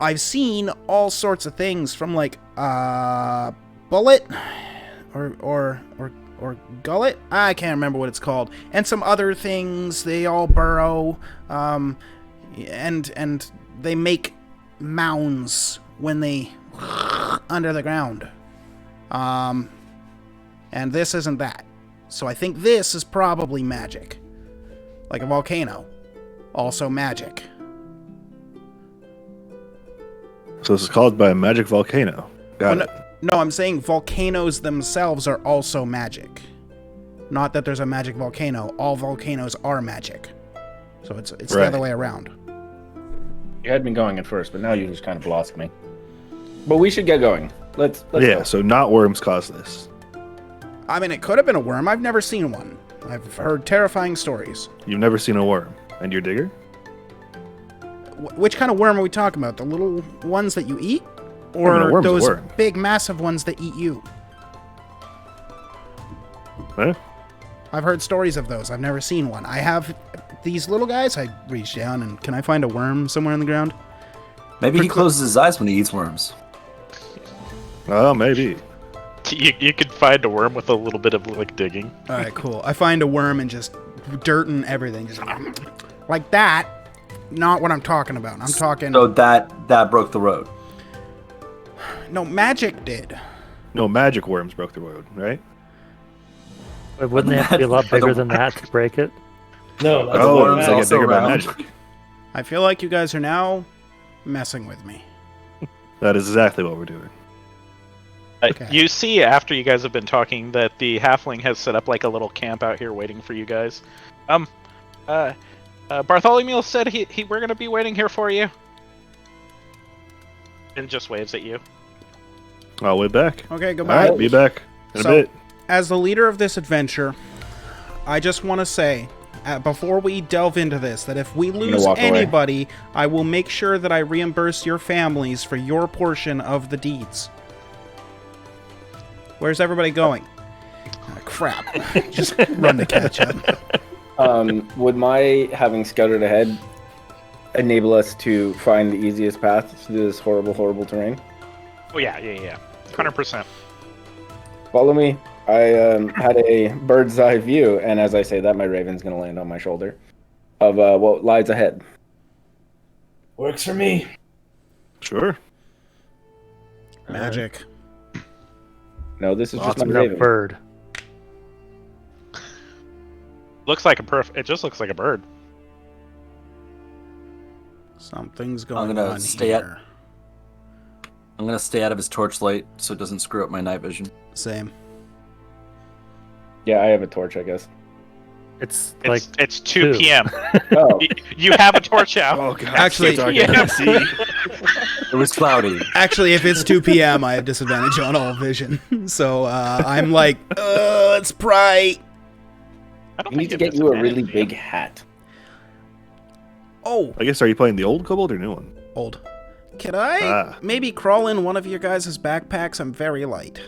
Speaker 4: I've seen all sorts of things from like bullet or gullet. I can't remember what it's called, and some other things. They all burrow, and they make mounds when they under the ground. And this isn't that. So I think this is probably magic, like a volcano, also magic.
Speaker 7: So this is caused by a magic volcano. Got
Speaker 4: Well,
Speaker 7: it.
Speaker 4: No, I'm saying volcanoes themselves are also magic. Not that there's a magic volcano. All volcanoes are magic. So it's the
Speaker 7: Right.
Speaker 4: other way around.
Speaker 9: You had me going at first, but now you just kind of lost me. But we should get going. Let's
Speaker 7: Yeah,
Speaker 9: go.
Speaker 7: so not worms cause this.
Speaker 4: I mean, it could have been a worm. I've never seen one. I've heard terrifying stories.
Speaker 7: You've never seen a worm. And you're a digger?
Speaker 4: Which kind of worm are we talking about? The little ones that you eat? Or
Speaker 7: a worm's a
Speaker 4: those
Speaker 7: worm.
Speaker 4: big, massive ones that eat you?
Speaker 7: Huh?
Speaker 4: I've heard stories of those. I've never seen one. I have these little guys. I reach down and can I find a worm somewhere on the ground?
Speaker 8: Maybe he closes his eyes when he eats worms.
Speaker 7: Oh, maybe.
Speaker 5: You could find a worm with a little bit of like digging.
Speaker 4: All right, cool. I find a worm and just dirt and everything, just like that. Not what I'm talking about. I'm talking.
Speaker 8: So that broke the road.
Speaker 4: No, magic did.
Speaker 7: No, magic worms broke the road, right?
Speaker 6: But wouldn't they have to be a lot bigger than that to break it?
Speaker 3: No, that's
Speaker 7: Oh,
Speaker 3: what
Speaker 8: worms
Speaker 7: they get
Speaker 8: also
Speaker 7: bigger by
Speaker 8: round.
Speaker 7: magic.
Speaker 4: I feel like you guys are now messing with me.
Speaker 7: That is exactly what we're doing.
Speaker 4: Okay.
Speaker 5: You see, after you guys have been talking, that the halfling has set up like a little camp out here waiting for you guys. Bartholomew said we're gonna be waiting here for you, and just waves at you.
Speaker 7: I'll wait back.
Speaker 4: Okay,
Speaker 7: All
Speaker 4: goodbye.
Speaker 7: right, be back in a
Speaker 4: So-
Speaker 7: bit.
Speaker 4: As the leader of this adventure, I just want to say, before we delve into this, that if we lose
Speaker 9: walk away.
Speaker 4: anybody, I will make sure that I reimburse your families for your portion of the deeds. Where's everybody going? Ah, crap. Just run to catch up.
Speaker 9: Would my having scouted ahead enable us to find the easiest path through this horrible, horrible terrain?
Speaker 5: Oh yeah, 100%.
Speaker 9: Follow me. I had a bird's eye view, and as I say that, my raven's going to land on my shoulder, of what lies ahead.
Speaker 3: Works for me.
Speaker 7: Sure.
Speaker 4: Magic.
Speaker 9: No, this is
Speaker 6: Lots
Speaker 9: just
Speaker 6: of
Speaker 9: my raven.
Speaker 6: bird.
Speaker 5: Looks like it just looks like a bird.
Speaker 4: Something's going
Speaker 8: gonna
Speaker 4: on
Speaker 8: stay
Speaker 4: here.
Speaker 8: I'm gonna stay out of his torchlight so it doesn't screw up my night vision.
Speaker 4: Same.
Speaker 9: Yeah, I have a torch, I guess.
Speaker 6: It's like
Speaker 5: It's 2
Speaker 6: two.
Speaker 5: p.m.
Speaker 9: Oh,
Speaker 5: You have a torch out.
Speaker 7: Oh god.
Speaker 4: Actually-
Speaker 7: Stop
Speaker 5: Yeah.
Speaker 7: talking. See?
Speaker 8: It was cloudy.
Speaker 4: Actually, if it's 2 p.m., I have disadvantage on all vision. So I'm like, it's bright.
Speaker 5: I don't
Speaker 9: we need to
Speaker 5: think
Speaker 9: get you a
Speaker 5: it
Speaker 9: really
Speaker 5: is.
Speaker 9: big hat.
Speaker 4: Oh,
Speaker 7: I guess, are you playing the old kobold or new one?
Speaker 4: old. Can I maybe crawl in one of your guys' backpacks? I'm very light.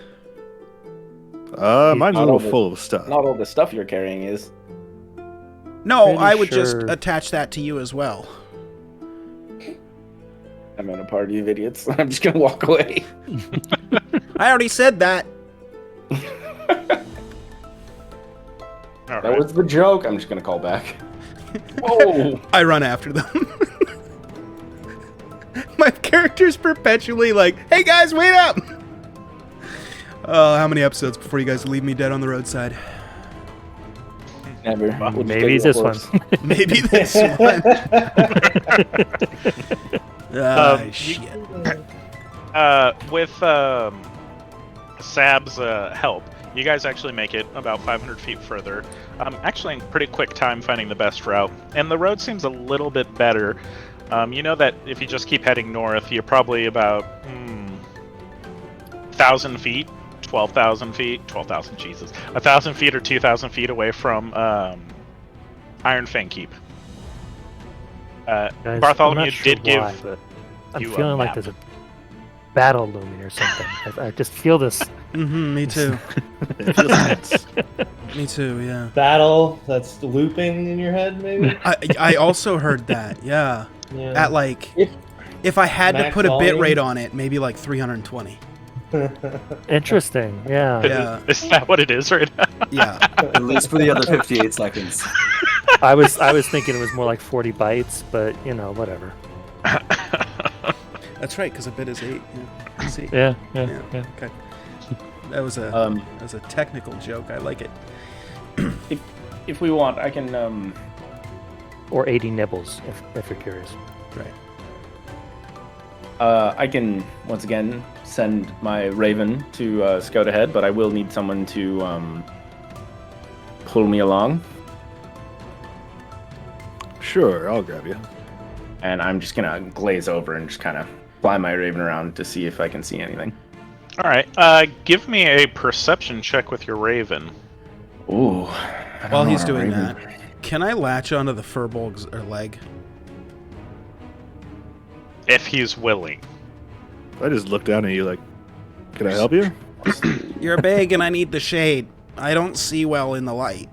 Speaker 7: Mine's a
Speaker 9: Not
Speaker 7: little
Speaker 9: all the-
Speaker 7: full of stuff.
Speaker 9: Not all the stuff you're carrying is.
Speaker 4: No,
Speaker 6: Pretty
Speaker 4: I would just
Speaker 6: sure-
Speaker 4: attach that to you as well.
Speaker 9: I'm in a party of idiots. I'm just going to walk away.
Speaker 4: I already said that.
Speaker 5: All
Speaker 9: That
Speaker 5: right.
Speaker 9: was the joke. I'm just going to call back. Whoa!
Speaker 4: I run after them. My character's perpetually like, hey guys, wait up! Oh, how many episodes before you guys leave me dead on the roadside?
Speaker 9: Never. We'll just
Speaker 6: maybe
Speaker 9: take
Speaker 6: this
Speaker 9: your
Speaker 6: one.
Speaker 9: horse.
Speaker 4: Maybe this one. Shit.
Speaker 5: With Sab's help, you guys actually make it about 500 feet further. Actually, in pretty quick time finding the best route, and the road seems a little bit better. You know that if you just keep heading north, you're probably about 1,000 feet, 12,000 feet, 12,000, Jesus, 1,000 feet or 2,000 feet away from Iron Fang Keep.
Speaker 6: Guys, I'm
Speaker 5: Bartholomew
Speaker 6: not sure
Speaker 5: did give
Speaker 6: why, but I'm
Speaker 5: you a
Speaker 6: feeling like
Speaker 5: map.
Speaker 6: there's a battle looming or something. I just feel this.
Speaker 4: Me too.
Speaker 7: It feels tense.
Speaker 4: Me too, yeah.
Speaker 3: Battle that's looping in your head, maybe?
Speaker 4: I also heard that, yeah.
Speaker 3: Yeah.
Speaker 4: At like,
Speaker 3: If-
Speaker 4: if I had to
Speaker 3: Max
Speaker 4: put a bit
Speaker 3: volume?
Speaker 4: rate on it, maybe like 320.
Speaker 6: Interesting. Yeah.
Speaker 4: Yeah.
Speaker 5: Is that what it is right now?
Speaker 4: Yeah.
Speaker 8: At least for the other 58 seconds.
Speaker 6: I was thinking it was more like 40 bytes, but you know, whatever.
Speaker 4: That's right, because a bit is 8. Yeah. See?
Speaker 6: Yeah.
Speaker 4: Okay. That was a technical joke. I like it.
Speaker 9: If we want, I can.
Speaker 6: Or 80 nibbles, if you're curious.
Speaker 4: Right.
Speaker 9: I can once again send my raven to scout ahead, but I will need someone to pull me along.
Speaker 7: Sure, I'll grab you.
Speaker 9: And I'm just gonna glaze over and just kind of fly my raven around to see if I can see anything.
Speaker 5: All right. Give me a perception check with your raven.
Speaker 9: Ooh.
Speaker 4: While he's doing that, can I latch onto the furbolg's leg?
Speaker 5: If he's willing.
Speaker 7: I just look down at you like, can I help you?
Speaker 4: You're big and I need the shade. I don't see well in the light.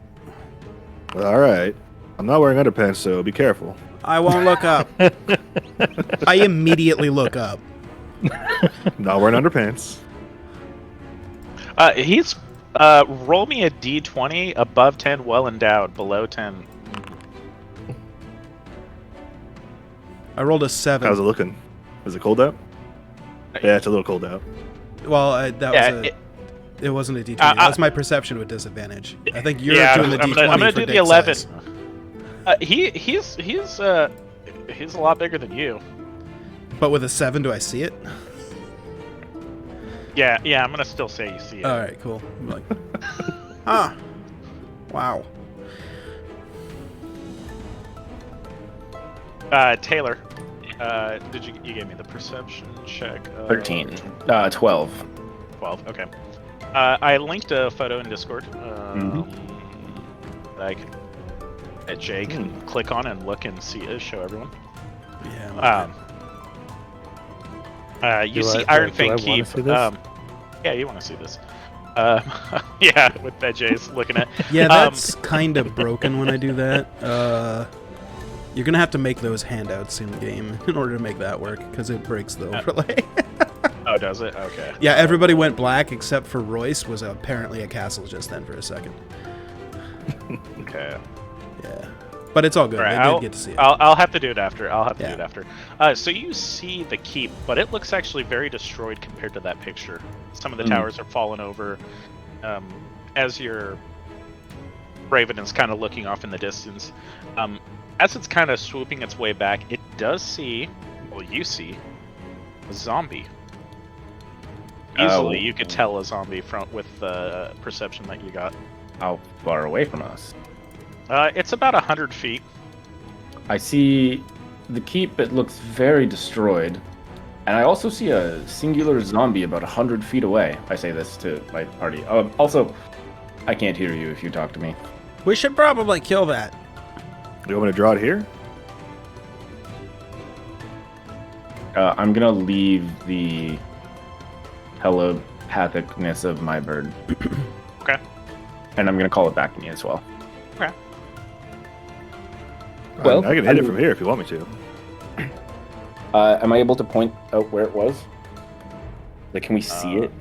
Speaker 7: All right. I'm not wearing underpants, so be careful.
Speaker 4: I won't look up. I immediately look up.
Speaker 7: Not wearing underpants.
Speaker 5: He's roll me a d20, above 10, well endowed, below 10.
Speaker 4: I rolled a 7.
Speaker 7: How's it looking? Is it cold out? Yeah, it's a little cold out.
Speaker 4: Well, it wasn't a D20. That's my perception with disadvantage. I think you're doing the D20
Speaker 5: I'm gonna
Speaker 4: for
Speaker 5: do the
Speaker 4: dick
Speaker 5: 11.
Speaker 4: size.
Speaker 5: He's a lot bigger than you.
Speaker 4: But with a 7, do I see it?
Speaker 5: Yeah, I'm gonna still say you see it.
Speaker 4: All right, cool. I'm like, ah, wow.
Speaker 5: Taylor, you gave me the perception check?
Speaker 9: 13. 12.
Speaker 5: 12. Okay. I linked a photo in Discord. That Jay can click on and look and see it. Show everyone.
Speaker 4: Yeah.
Speaker 5: You see Iron Fang Keep. Yeah, you want to see this. Yeah, with that Jay's looking at.
Speaker 4: Yeah, that's kind of broken when I do that. You're gonna have to make those handouts in the game in order to make that work, because it breaks the overlay.
Speaker 5: Oh, does it? Okay.
Speaker 4: Yeah, everybody went black except for Royce was apparently a castle just then for a second.
Speaker 5: Okay.
Speaker 4: Yeah. But it's all good.
Speaker 5: Right,
Speaker 4: They did get to see it.
Speaker 5: I'll have to do it after. Do it after. So you see the keep, but it looks actually very destroyed compared to that picture. Some of the towers are fallen over. As your Raven is kind of looking off in the distance, as it's kind of swooping its way back, it does see, you see, a zombie. Easily, you could tell a zombie with the perception that you got.
Speaker 9: How far away from us?
Speaker 5: It's about 100 feet.
Speaker 9: I see the keep. It looks very destroyed. And I also see a singular zombie about 100 feet away. I say this to my party. Also, I can't hear you if you talk to me.
Speaker 4: We should probably kill that.
Speaker 7: You want me to draw it here?
Speaker 9: I'm going to leave the telepathicness of my bird.
Speaker 5: Okay.
Speaker 9: And I'm going to call it back to me as well.
Speaker 5: Okay.
Speaker 9: Well,
Speaker 7: I can hit it from here if you want me to.
Speaker 9: Am I able to point out where it was? Like, can we see it?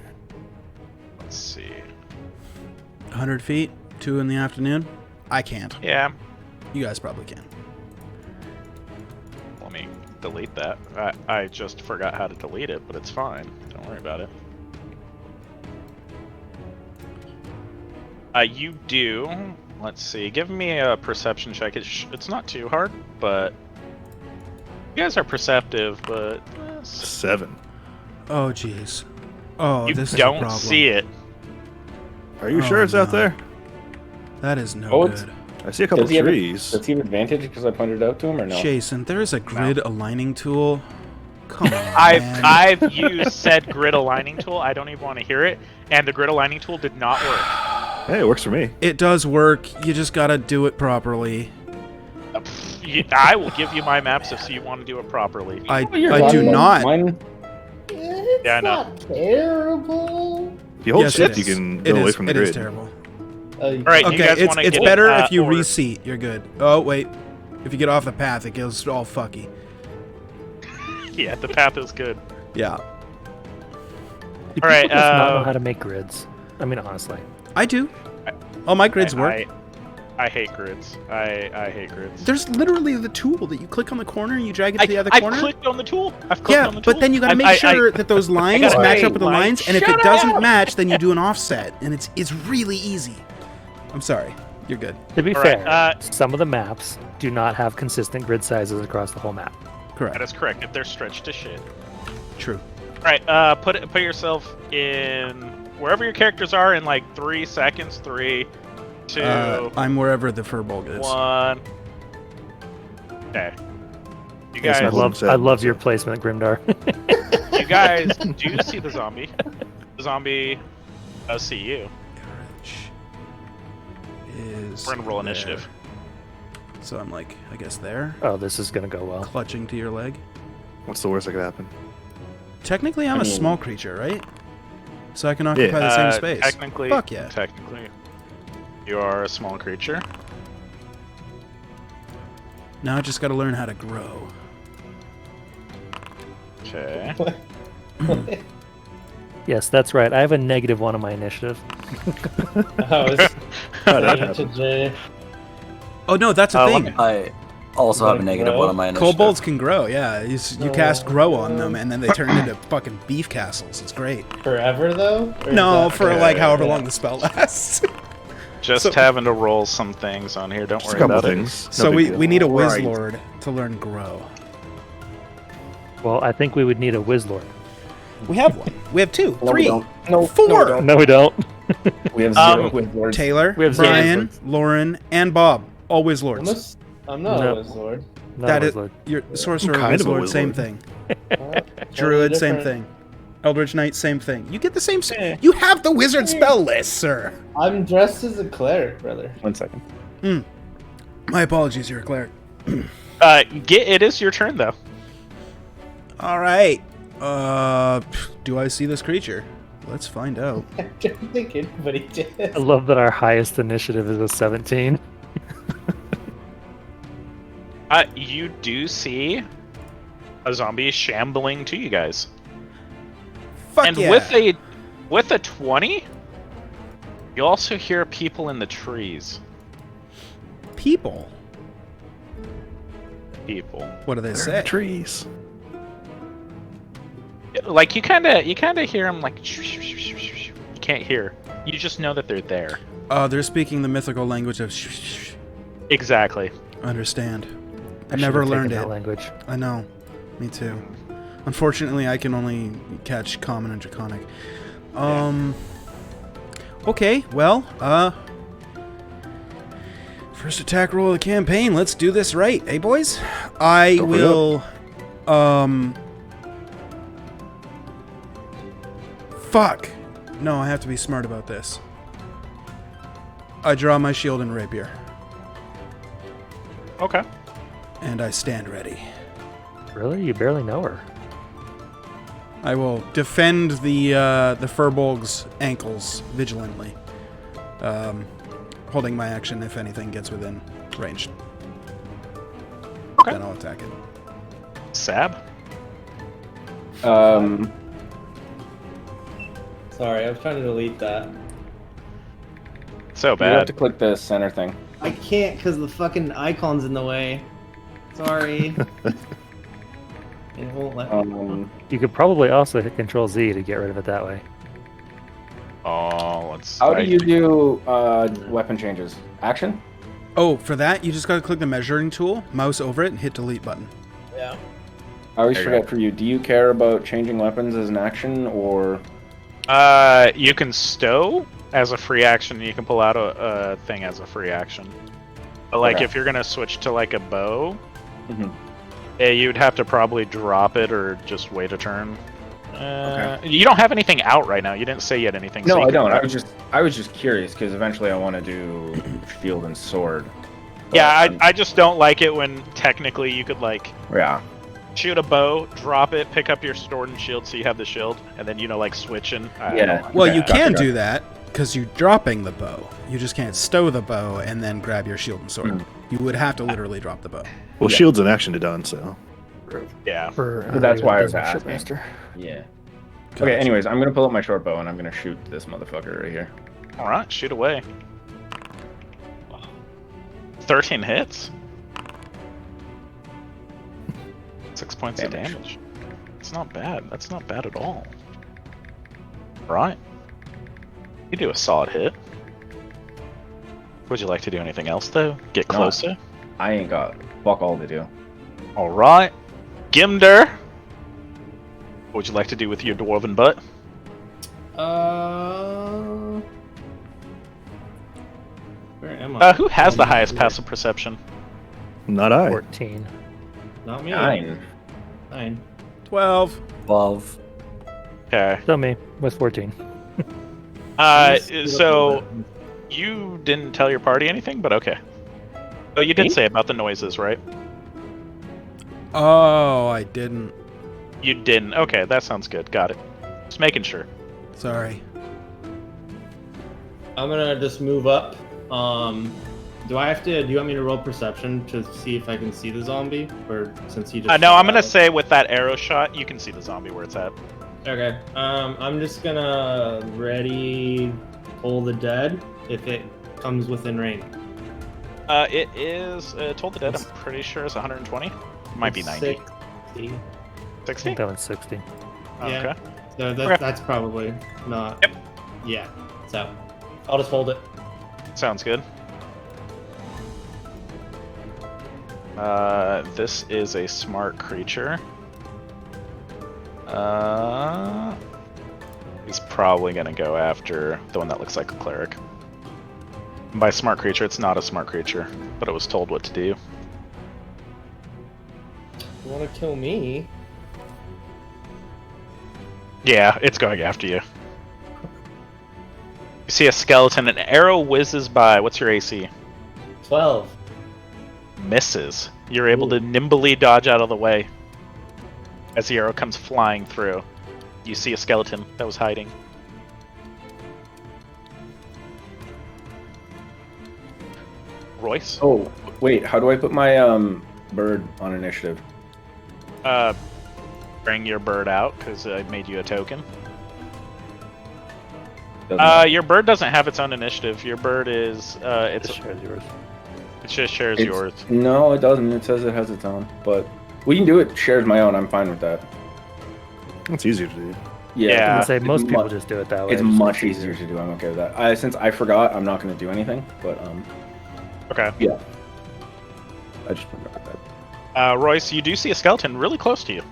Speaker 5: Let's see.
Speaker 4: 100 feet, 2 in the afternoon? I can't.
Speaker 5: Yeah.
Speaker 4: You guys probably can.
Speaker 5: Let me delete that. I just forgot how to delete it, but it's fine. Don't worry about it. You do. Let's see. Give me a perception check. It's not too hard, but you guys are perceptive, but
Speaker 7: 7.
Speaker 4: Oh, jeez. Oh,
Speaker 5: you
Speaker 4: this is a problem.
Speaker 5: don't see it.
Speaker 7: Are you sure it's out there?
Speaker 4: That is no
Speaker 9: Oh,
Speaker 4: good.
Speaker 7: I see a couple trees.
Speaker 9: Does he have advantage because I pointed it out to him, or no?
Speaker 4: Jason, there is a grid aligning tool. Come on, man.
Speaker 5: I've used said grid aligning tool. I don't even want to hear it, and the grid aligning tool did not work.
Speaker 7: Hey, it works for me.
Speaker 4: It does work. You just gotta do it properly.
Speaker 5: I will give you my maps if you want to do it properly.
Speaker 4: I do not.
Speaker 3: It's
Speaker 5: Yeah, I know.
Speaker 3: not terrible.
Speaker 7: If you hold
Speaker 4: Yes,
Speaker 7: shift,
Speaker 4: it
Speaker 7: you
Speaker 4: is.
Speaker 7: can
Speaker 4: It
Speaker 7: go away
Speaker 4: is-
Speaker 7: from the
Speaker 4: It is
Speaker 7: grid.
Speaker 4: terrible.
Speaker 5: All right, you
Speaker 4: Okay,
Speaker 5: guys
Speaker 4: it's
Speaker 5: want to get
Speaker 4: better if you
Speaker 5: order.
Speaker 4: reseat. You're good. Oh, wait. If you get off the path, it goes all fucky.
Speaker 5: Yeah, the path is good.
Speaker 4: Yeah.
Speaker 6: Do
Speaker 5: All right,
Speaker 6: people just not know how to make grids? I mean, honestly.
Speaker 4: I do. Oh, my grids work.
Speaker 5: I hate grids. I hate grids.
Speaker 4: There's literally the tool that you click on the corner and you drag it to the other corner.
Speaker 5: I've clicked on the tool. I've clicked on the tool.
Speaker 4: But then you gotta make sure that those lines
Speaker 5: gotta
Speaker 4: match
Speaker 5: make
Speaker 4: up with the lines, and if it doesn't match, then you do an offset, and it's really easy. I'm sorry. You're good.
Speaker 6: To be
Speaker 5: All
Speaker 6: fair,
Speaker 5: right,
Speaker 6: some of the maps do not have consistent grid sizes across the whole map.
Speaker 4: Correct.
Speaker 5: That is correct. If they're stretched to shit.
Speaker 4: True.
Speaker 5: All right. Put yourself in wherever your characters are in like 3 seconds. 3, 2,
Speaker 4: I'm wherever the furball is.
Speaker 5: 1. Okay. You
Speaker 7: Yes,
Speaker 5: guys,
Speaker 6: I love your placement, Grimdar.
Speaker 5: you guys do see the zombie. The zombie does see you.
Speaker 4: Courage is.
Speaker 5: We're gonna roll
Speaker 4: there.
Speaker 5: initiative.
Speaker 4: So I'm like, I guess there,
Speaker 6: Oh, this is gonna go well.
Speaker 4: clutching to your leg.
Speaker 7: What's the worst that could happen?
Speaker 4: Technically, I'm
Speaker 9: I
Speaker 4: a
Speaker 9: mean-
Speaker 4: small creature, right? So I can occupy the same space.
Speaker 5: Technically,
Speaker 4: Fuck yeah.
Speaker 5: Technically, you are a small creature.
Speaker 4: Now I just gotta learn how to grow.
Speaker 5: Okay.
Speaker 6: Yes, that's right. I have a -1 on my initiative.
Speaker 3: Oh, it's
Speaker 7: How did that happen?
Speaker 3: today.
Speaker 4: Oh no, that's a thing.
Speaker 8: I also have a -1 on my initiative.
Speaker 4: Kobolds can grow. Yeah, you cast grow on them, and then they turn into fucking beef castles. It's great.
Speaker 3: Forever though? Or is
Speaker 4: No,
Speaker 3: that-
Speaker 4: for
Speaker 3: okay,
Speaker 4: like however
Speaker 3: yeah.
Speaker 4: long the spell lasts.
Speaker 5: Just
Speaker 4: So-
Speaker 5: having to roll some things on here. Don't
Speaker 7: Just a
Speaker 5: worry
Speaker 7: couple
Speaker 5: about
Speaker 7: things. No
Speaker 4: So
Speaker 7: big
Speaker 4: we
Speaker 7: deal.
Speaker 4: need a
Speaker 9: Right.
Speaker 4: Wizlord to learn grow.
Speaker 6: Well, I think we would need a Wizlord.
Speaker 4: We have one. We have two,
Speaker 9: No, we
Speaker 4: three,
Speaker 9: don't. No,
Speaker 4: four.
Speaker 9: No, we don't.
Speaker 6: No, we don't.
Speaker 9: We have
Speaker 5: Um,
Speaker 9: 0 Wizlords.
Speaker 4: Taylor,
Speaker 6: We have zero
Speaker 4: Brian,
Speaker 6: Wizlords.
Speaker 4: Lauren, and Bob. All Wizlords.
Speaker 3: I'm not
Speaker 6: No.
Speaker 3: a Wizlord.
Speaker 6: Not
Speaker 4: That
Speaker 6: a
Speaker 4: is
Speaker 6: Wizlord.
Speaker 4: your sorcerer,
Speaker 7: I'm kind of a
Speaker 4: Wizlord, same
Speaker 7: Wizlord.
Speaker 4: thing.
Speaker 3: Totally
Speaker 4: Druid, same
Speaker 3: different.
Speaker 4: thing. Eldritch Knight, same thing. You get the same.
Speaker 3: Eh.
Speaker 4: You have the wizard spell list, sir.
Speaker 3: I'm dressed as a cleric, brother.
Speaker 9: 1 second.
Speaker 4: My apologies, you're a cleric.
Speaker 5: It is your turn though.
Speaker 4: All right. Do I see this creature? Let's find out.
Speaker 3: I don't think anybody did.
Speaker 6: I love that our highest initiative is a 17.
Speaker 5: You do see a zombie shambling to you guys,
Speaker 4: Fuck
Speaker 5: and
Speaker 4: yeah.
Speaker 5: with a 20, you also hear people in the trees.
Speaker 4: People.
Speaker 5: People.
Speaker 4: What do they say?
Speaker 7: Trees.
Speaker 5: Like you kind of hear them like. You can't hear. You just know that they're there.
Speaker 4: They're speaking the mythical language of.
Speaker 5: Exactly.
Speaker 4: Understand. I
Speaker 6: should
Speaker 4: never
Speaker 6: have
Speaker 4: learned
Speaker 6: taken
Speaker 4: it.
Speaker 6: that language.
Speaker 4: I know. Me too. Unfortunately, I can only catch Common and Draconic. Okay, well, first attack roll of the campaign. Let's do this right, eh, boys? I
Speaker 7: Go for
Speaker 4: will, fuck. No, I have to be smart about this. I draw my shield and rapier,
Speaker 5: Okay.
Speaker 4: and I stand ready.
Speaker 6: Really? You barely know her.
Speaker 4: I will defend the Furbolg's ankles vigilantly, holding my action if anything gets within range.
Speaker 5: Okay.
Speaker 4: Then I'll attack it.
Speaker 5: Sab.
Speaker 3: Sorry, I was trying to delete that.
Speaker 5: So
Speaker 9: You have
Speaker 5: bad.
Speaker 9: to click the center thing.
Speaker 3: I can't because the fucking icon's in the way. Sorry. It won't let me.
Speaker 6: You could probably also hit Control Z to get rid of it that way.
Speaker 5: Oh, let's.
Speaker 9: How do you do weapon changes? Action?
Speaker 4: Oh, for that, you just gotta click the measuring tool, mouse over it, and hit delete button.
Speaker 3: Yeah.
Speaker 9: I always
Speaker 5: There you
Speaker 9: forget for you. Do you care about changing weapons as an action, or
Speaker 5: You can stow as a free action. You can pull out a thing as a free action. But like,
Speaker 9: Okay.
Speaker 5: if you're gonna switch to like a bow,
Speaker 9: Mhm.
Speaker 5: you'd have to probably drop it or just wait a turn. You don't have anything out right now. You didn't say you had anything. so
Speaker 9: No,
Speaker 5: you
Speaker 9: I
Speaker 5: can
Speaker 9: don't.
Speaker 5: grab-
Speaker 9: I was just curious because eventually I want to do shield and sword.
Speaker 5: Yeah,
Speaker 9: But,
Speaker 5: I just don't like it when technically you could like
Speaker 9: yeah.
Speaker 5: shoot a bow, drop it, pick up your sword and shield, so you have the shield, and then like switching. I
Speaker 9: Yeah.
Speaker 5: don't like
Speaker 4: Well,
Speaker 5: that.
Speaker 4: you
Speaker 9: Gotcha,
Speaker 4: can
Speaker 9: gotcha.
Speaker 4: do that because you're dropping the bow. You just can't stow the bow and then grab your shield and sword. You would have to literally drop the bow.
Speaker 7: Well, shield's an action to done, so.
Speaker 5: Yeah.
Speaker 9: But that's why I was asking.
Speaker 6: Shipmaster.
Speaker 9: Yeah. Okay. Anyways, I'm gonna pull up my short bow and I'm gonna shoot this motherfucker right here.
Speaker 5: All right, shoot away. 13 hits. 6 points of
Speaker 9: Damage.
Speaker 5: damage. It's not bad. That's not bad at all. Right. You do a solid hit. Would you like to do anything else though? Get
Speaker 9: No.
Speaker 5: closer.
Speaker 9: I ain't got fuck all to do.
Speaker 5: All right. Gimder. What would you like to do with your dwarven butt?
Speaker 3: Where am I?
Speaker 5: Who has the highest passive perception?
Speaker 7: Not I.
Speaker 6: 14.
Speaker 3: Not me.
Speaker 9: 9.
Speaker 3: 9.
Speaker 4: 12.
Speaker 8: 12.
Speaker 5: Okay.
Speaker 6: So me with 14.
Speaker 5: So you didn't tell your party anything, but okay. Oh, you did
Speaker 9: Me?
Speaker 5: say about the noises, right?
Speaker 4: Oh, I didn't.
Speaker 5: You didn't. Okay, that sounds good. Got it. Just making sure.
Speaker 4: Sorry.
Speaker 3: I'm gonna just move up. Do I have to? Do you want me to roll perception to see if I can see the zombie, or since he just?
Speaker 5: No, I'm gonna say with that arrow shot, you can see the zombie where it's at.
Speaker 3: Okay. I'm just gonna ready Toll the Dead if it comes within range.
Speaker 5: It is Toll the Dead. I'm pretty sure it's 120. Might be 90.
Speaker 3: 60.
Speaker 6: I
Speaker 5: 60.
Speaker 6: think that one's 60.
Speaker 3: Yeah.
Speaker 5: Okay.
Speaker 3: So
Speaker 5: Okay.
Speaker 3: that's probably not.
Speaker 5: Yep.
Speaker 3: Yeah. So I'll just hold it.
Speaker 5: Sounds good. This is a smart creature. He's probably gonna go after the one that looks like a cleric. And by smart creature, it's not a smart creature, but it was told what to do.
Speaker 3: You want to kill me?
Speaker 5: Yeah, it's going after you. You see a skeleton, an arrow whizzes by. What's your AC?
Speaker 3: 12.
Speaker 5: Misses. You're able to nimbly dodge out of the way as the arrow comes flying through. You see a skeleton that was hiding. Royce?
Speaker 9: Oh, wait. How do I put my bird on initiative?
Speaker 5: Bring your bird out, because I made you a token.
Speaker 9: Doesn't
Speaker 5: Your bird doesn't have its own initiative. Your bird is,
Speaker 6: It shares yours.
Speaker 5: it just shares
Speaker 9: It's-
Speaker 5: yours.
Speaker 9: No, it doesn't. It says it has its own, but we can do it. Shares my own. I'm fine with that.
Speaker 7: It's easier to do.
Speaker 5: Yeah.
Speaker 6: I was gonna say
Speaker 9: it's
Speaker 6: most people
Speaker 9: mu-
Speaker 6: just do it that way.
Speaker 9: It's
Speaker 6: just
Speaker 9: much
Speaker 6: makes it
Speaker 9: easier to do. I'm okay with that. Since I forgot, I'm not going to do anything. But
Speaker 5: Okay.
Speaker 9: yeah, I just remembered that.
Speaker 5: Royce, you do see a skeleton really close to you.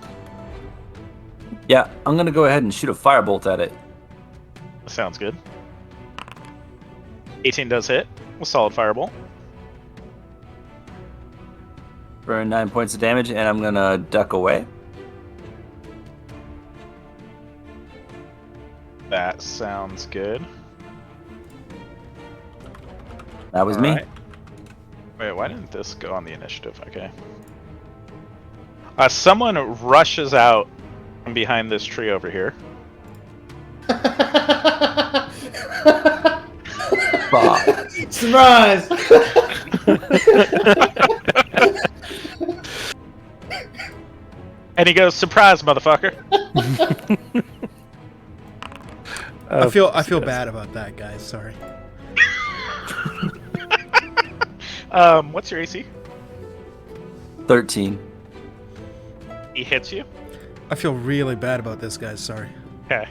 Speaker 8: Yeah, I'm gonna go ahead and shoot a firebolt at it.
Speaker 5: Sounds good. 18 does hit. A solid firebolt.
Speaker 8: For 9 points of damage, and I'm gonna duck away.
Speaker 5: That sounds good.
Speaker 8: That was me.
Speaker 5: Alright. Wait, why didn't this go on the initiative? Okay. Someone rushes out from behind this tree over here.
Speaker 3: Surprise!
Speaker 5: And he goes, "Surprise, motherfucker!"
Speaker 4: I feel bad about that, guys. Sorry.
Speaker 5: What's your AC?
Speaker 8: 13.
Speaker 5: He hits you.
Speaker 4: I feel really bad about this, guys. Sorry.
Speaker 5: Okay.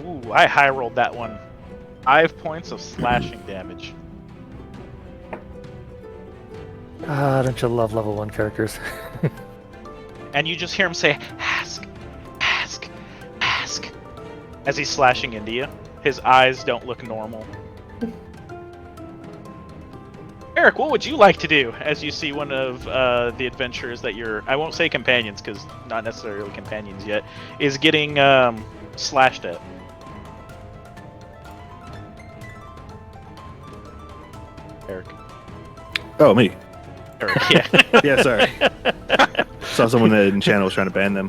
Speaker 5: Ooh, I high rolled that one. 5 points of slashing damage.
Speaker 6: Don't you love level 1 characters?
Speaker 5: And you just hear him say, "Ask, ask, ask," as he's slashing into you. His eyes don't look normal. Eric, what would you like to do as you see one of the adventurers that you're, I won't say companions because not necessarily companions yet, is getting slashed at? Eric.
Speaker 7: Oh, me.
Speaker 5: Eric, yeah.
Speaker 7: Yeah, sorry. Saw someone in channel was trying to ban them.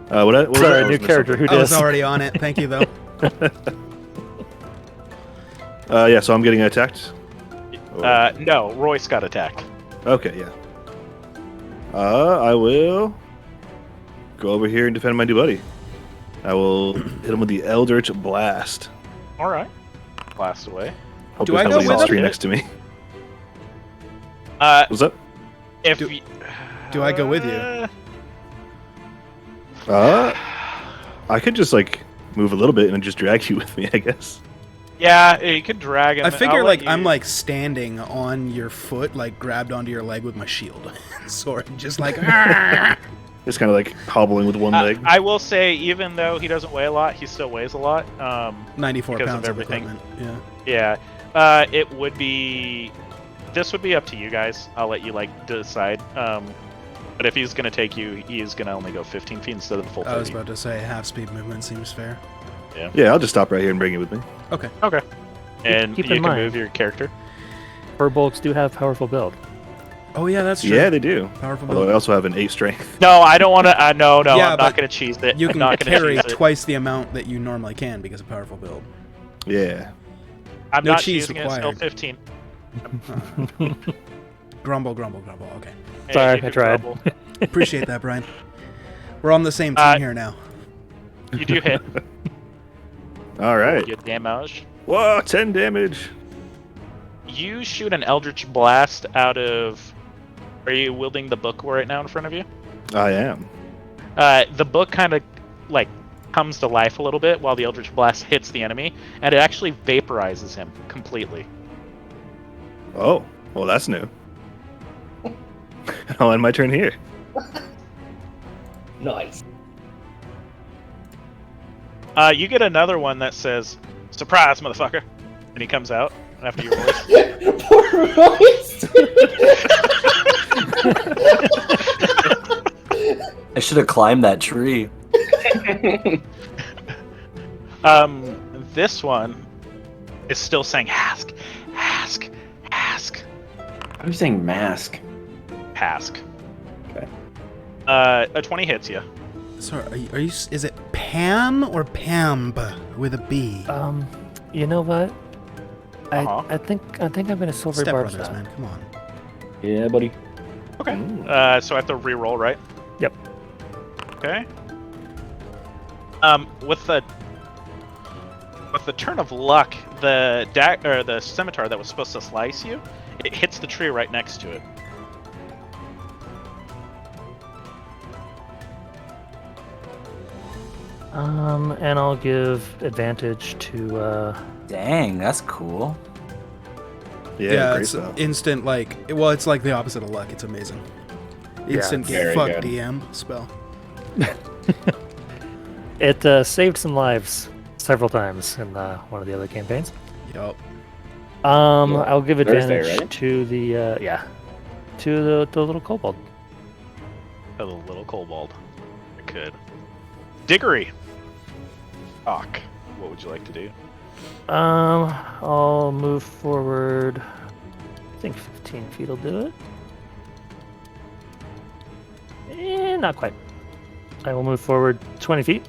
Speaker 7: What was
Speaker 6: Sorry,
Speaker 7: that?
Speaker 6: new character. Who
Speaker 4: I was
Speaker 6: does?
Speaker 4: already on it. Thank you, though.
Speaker 7: Yeah, so I'm getting attacked.
Speaker 5: No, Royce got attacked.
Speaker 7: Okay, yeah. I will go over here and defend my new buddy. I will hit him with the Eldritch Blast.
Speaker 5: All right. Blast away.
Speaker 7: Hope
Speaker 4: Do
Speaker 7: there's
Speaker 4: I go
Speaker 7: nobody in
Speaker 4: with
Speaker 7: the
Speaker 4: him?
Speaker 7: tree next to me. What's up?
Speaker 5: If
Speaker 4: Do-
Speaker 5: y-
Speaker 4: do I go with you?
Speaker 7: I could just like move a little bit and then just drag you with me, I guess.
Speaker 5: Yeah, you could drag him.
Speaker 4: I figure
Speaker 5: I'll
Speaker 4: like
Speaker 5: let you-
Speaker 4: I'm like standing on your foot, like grabbed onto your leg with my shield, sword, just like.
Speaker 7: Just kind of like hobbling with one leg.
Speaker 5: I will say, even though he doesn't weigh a lot, he still weighs a lot.
Speaker 4: 94
Speaker 5: because of
Speaker 4: pounds of
Speaker 5: everything.
Speaker 4: equipment. Yeah.
Speaker 5: Yeah, it would be. This would be up to you guys. I'll let you like decide. But if he's gonna take you, he is gonna only go 15 feet instead of the full 30.
Speaker 4: I was about to say half speed movement seems fair.
Speaker 7: Yeah, I'll just stop right here and bring you with me.
Speaker 4: Okay.
Speaker 5: Okay. And
Speaker 6: keep
Speaker 5: you
Speaker 6: in
Speaker 5: can
Speaker 6: mind-
Speaker 5: move your character.
Speaker 6: Furbolgs do have powerful build.
Speaker 4: Oh yeah, that's true.
Speaker 7: Yeah, they do.
Speaker 4: Powerful
Speaker 7: Although I
Speaker 4: build.
Speaker 7: also have an 8 strength.
Speaker 5: No, I don't want to. No,
Speaker 4: Yeah,
Speaker 5: I'm
Speaker 4: but
Speaker 5: not gonna cheese it.
Speaker 4: You
Speaker 5: I'm
Speaker 4: can
Speaker 5: not gonna
Speaker 4: carry
Speaker 5: cheese it.
Speaker 4: twice the amount that you normally can because of powerful build.
Speaker 7: Yeah.
Speaker 5: I'm
Speaker 4: no
Speaker 5: not
Speaker 4: cheese
Speaker 5: cheesing it. It's still
Speaker 4: required.
Speaker 5: 15.
Speaker 4: Grumble, grumble, grumble. Okay.
Speaker 5: Hey,
Speaker 6: Sorry,
Speaker 5: you
Speaker 6: I
Speaker 5: can
Speaker 6: tried.
Speaker 5: grumble.
Speaker 4: Appreciate that, Brian. We're on the same team here now.
Speaker 5: You do hit.
Speaker 7: All right.
Speaker 5: Good damage.
Speaker 7: Whoa, 10 damage.
Speaker 5: You shoot an Eldritch Blast out of... Are you wielding the book right now in front of you?
Speaker 7: I am.
Speaker 5: The book kind of, like, comes to life a little bit while the Eldritch Blast hits the enemy, and it actually vaporizes him completely.
Speaker 7: Oh, well, that's new. I'll end my turn here.
Speaker 3: Nice.
Speaker 5: You get another one that says, "Surprise, motherfucker!" And he comes out after your voice.
Speaker 3: Poor voice.
Speaker 8: I should have climbed that tree.
Speaker 5: This one is still saying "Hask, Hask, Hask,
Speaker 9: How are you saying mask?
Speaker 5: Hask."
Speaker 9: Okay.
Speaker 5: A 20 hits you.
Speaker 4: Sorry, are you? Is it Pam or Pamb with a B?
Speaker 6: You know what?
Speaker 5: Uh-huh.
Speaker 6: I think I'm gonna silver
Speaker 4: Step
Speaker 6: barb
Speaker 4: Brothers,
Speaker 6: that.
Speaker 4: man, come on.
Speaker 9: Yeah, buddy.
Speaker 5: Okay. So I have to re-roll, right?
Speaker 6: Yep.
Speaker 5: Okay. With the turn of luck, the scimitar that was supposed to slice you, it hits the tree right next to it.
Speaker 6: And I'll give advantage to
Speaker 8: Dang, that's cool.
Speaker 7: Yeah, great
Speaker 4: it's
Speaker 7: stuff.
Speaker 4: instant, like, well, it's like the opposite of luck. It's amazing. Instant
Speaker 9: it's very
Speaker 4: fuck
Speaker 9: good.
Speaker 4: DM spell.
Speaker 6: it saved some lives several times in one of the other campaigns.
Speaker 4: Yup.
Speaker 6: I'll give
Speaker 9: Thursday,
Speaker 6: advantage
Speaker 9: right?
Speaker 6: to the little kobold.
Speaker 5: A little kobold. I could. Diggory. Ock. What would you like to do?
Speaker 6: I'll move forward. I think 15 feet will do it. Not quite. I will move forward 20 feet.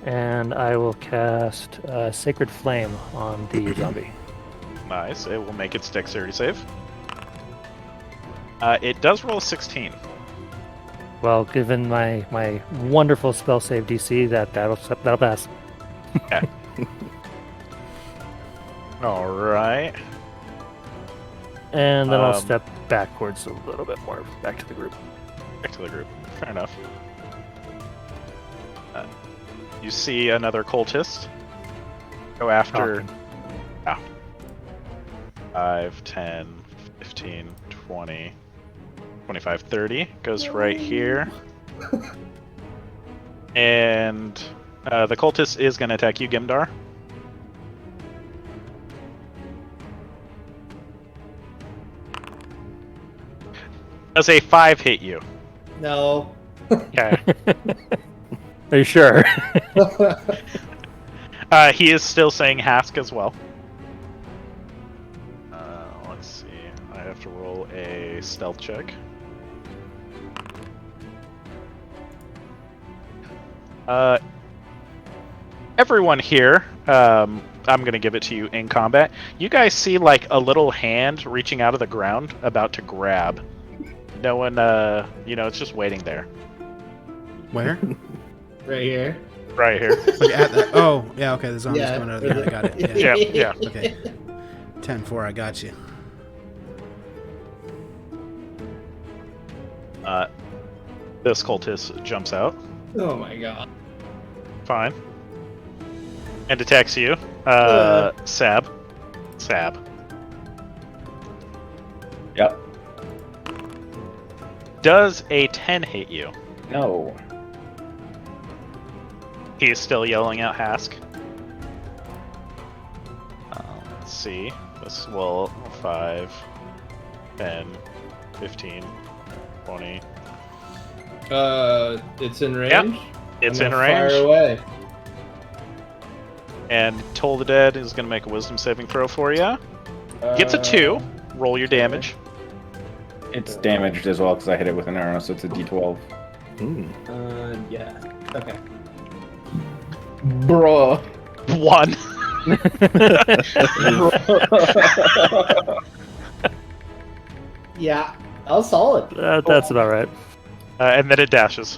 Speaker 6: And I will cast Sacred Flame on the zombie.
Speaker 5: Nice. It will make its dexterity save. It does roll a 16.
Speaker 6: Well, given my wonderful spell save DC, that'll pass.
Speaker 5: Okay. All right.
Speaker 6: And then I'll step backwards a little bit more, back to the group.
Speaker 5: Back to the group. Fair enough. You see another cultist go after...
Speaker 6: Talking.
Speaker 5: 5, 10, 15, 20, 25, 30. Goes right here. And the cultist is going to attack you, Gimdar. Does a 5 hit you?
Speaker 3: No.
Speaker 5: Okay.
Speaker 6: Are you sure?
Speaker 5: He is still saying Hask as well. Let's see. I have to roll a stealth check. Everyone here, I'm going to give it to you in combat. You guys see like a little hand reaching out of the ground about to grab. No one, it's just waiting there.
Speaker 4: Where?
Speaker 3: Right here.
Speaker 5: Right here.
Speaker 4: Like at that. Oh, yeah. Okay, the zombie's
Speaker 3: Yeah.
Speaker 4: coming out of the ground. I got it. Yeah.
Speaker 5: Yeah.
Speaker 4: Okay. 10-4. I got you.
Speaker 5: This cultist jumps out.
Speaker 3: Oh my god.
Speaker 5: Fine. And attacks you. Sab.
Speaker 9: Yep.
Speaker 5: Does a 10 hit you?
Speaker 9: No.
Speaker 5: He is still yelling out Hask. Let's see. This will 5, 10, 15, 20.
Speaker 3: It's in range.
Speaker 5: Yep. It's
Speaker 3: I'm
Speaker 5: in
Speaker 3: gonna
Speaker 5: range.
Speaker 3: Fire away.
Speaker 5: And Toll the Dead is going to make a wisdom saving throw for you. Gets a 2. Roll your damage.
Speaker 9: It's damaged as well because I hit it with an arrow, so it's a D12.
Speaker 3: Yeah. Okay.
Speaker 9: Bruh.
Speaker 5: 1.
Speaker 3: Yeah. That was solid.
Speaker 6: That's about right.
Speaker 5: And then it dashes.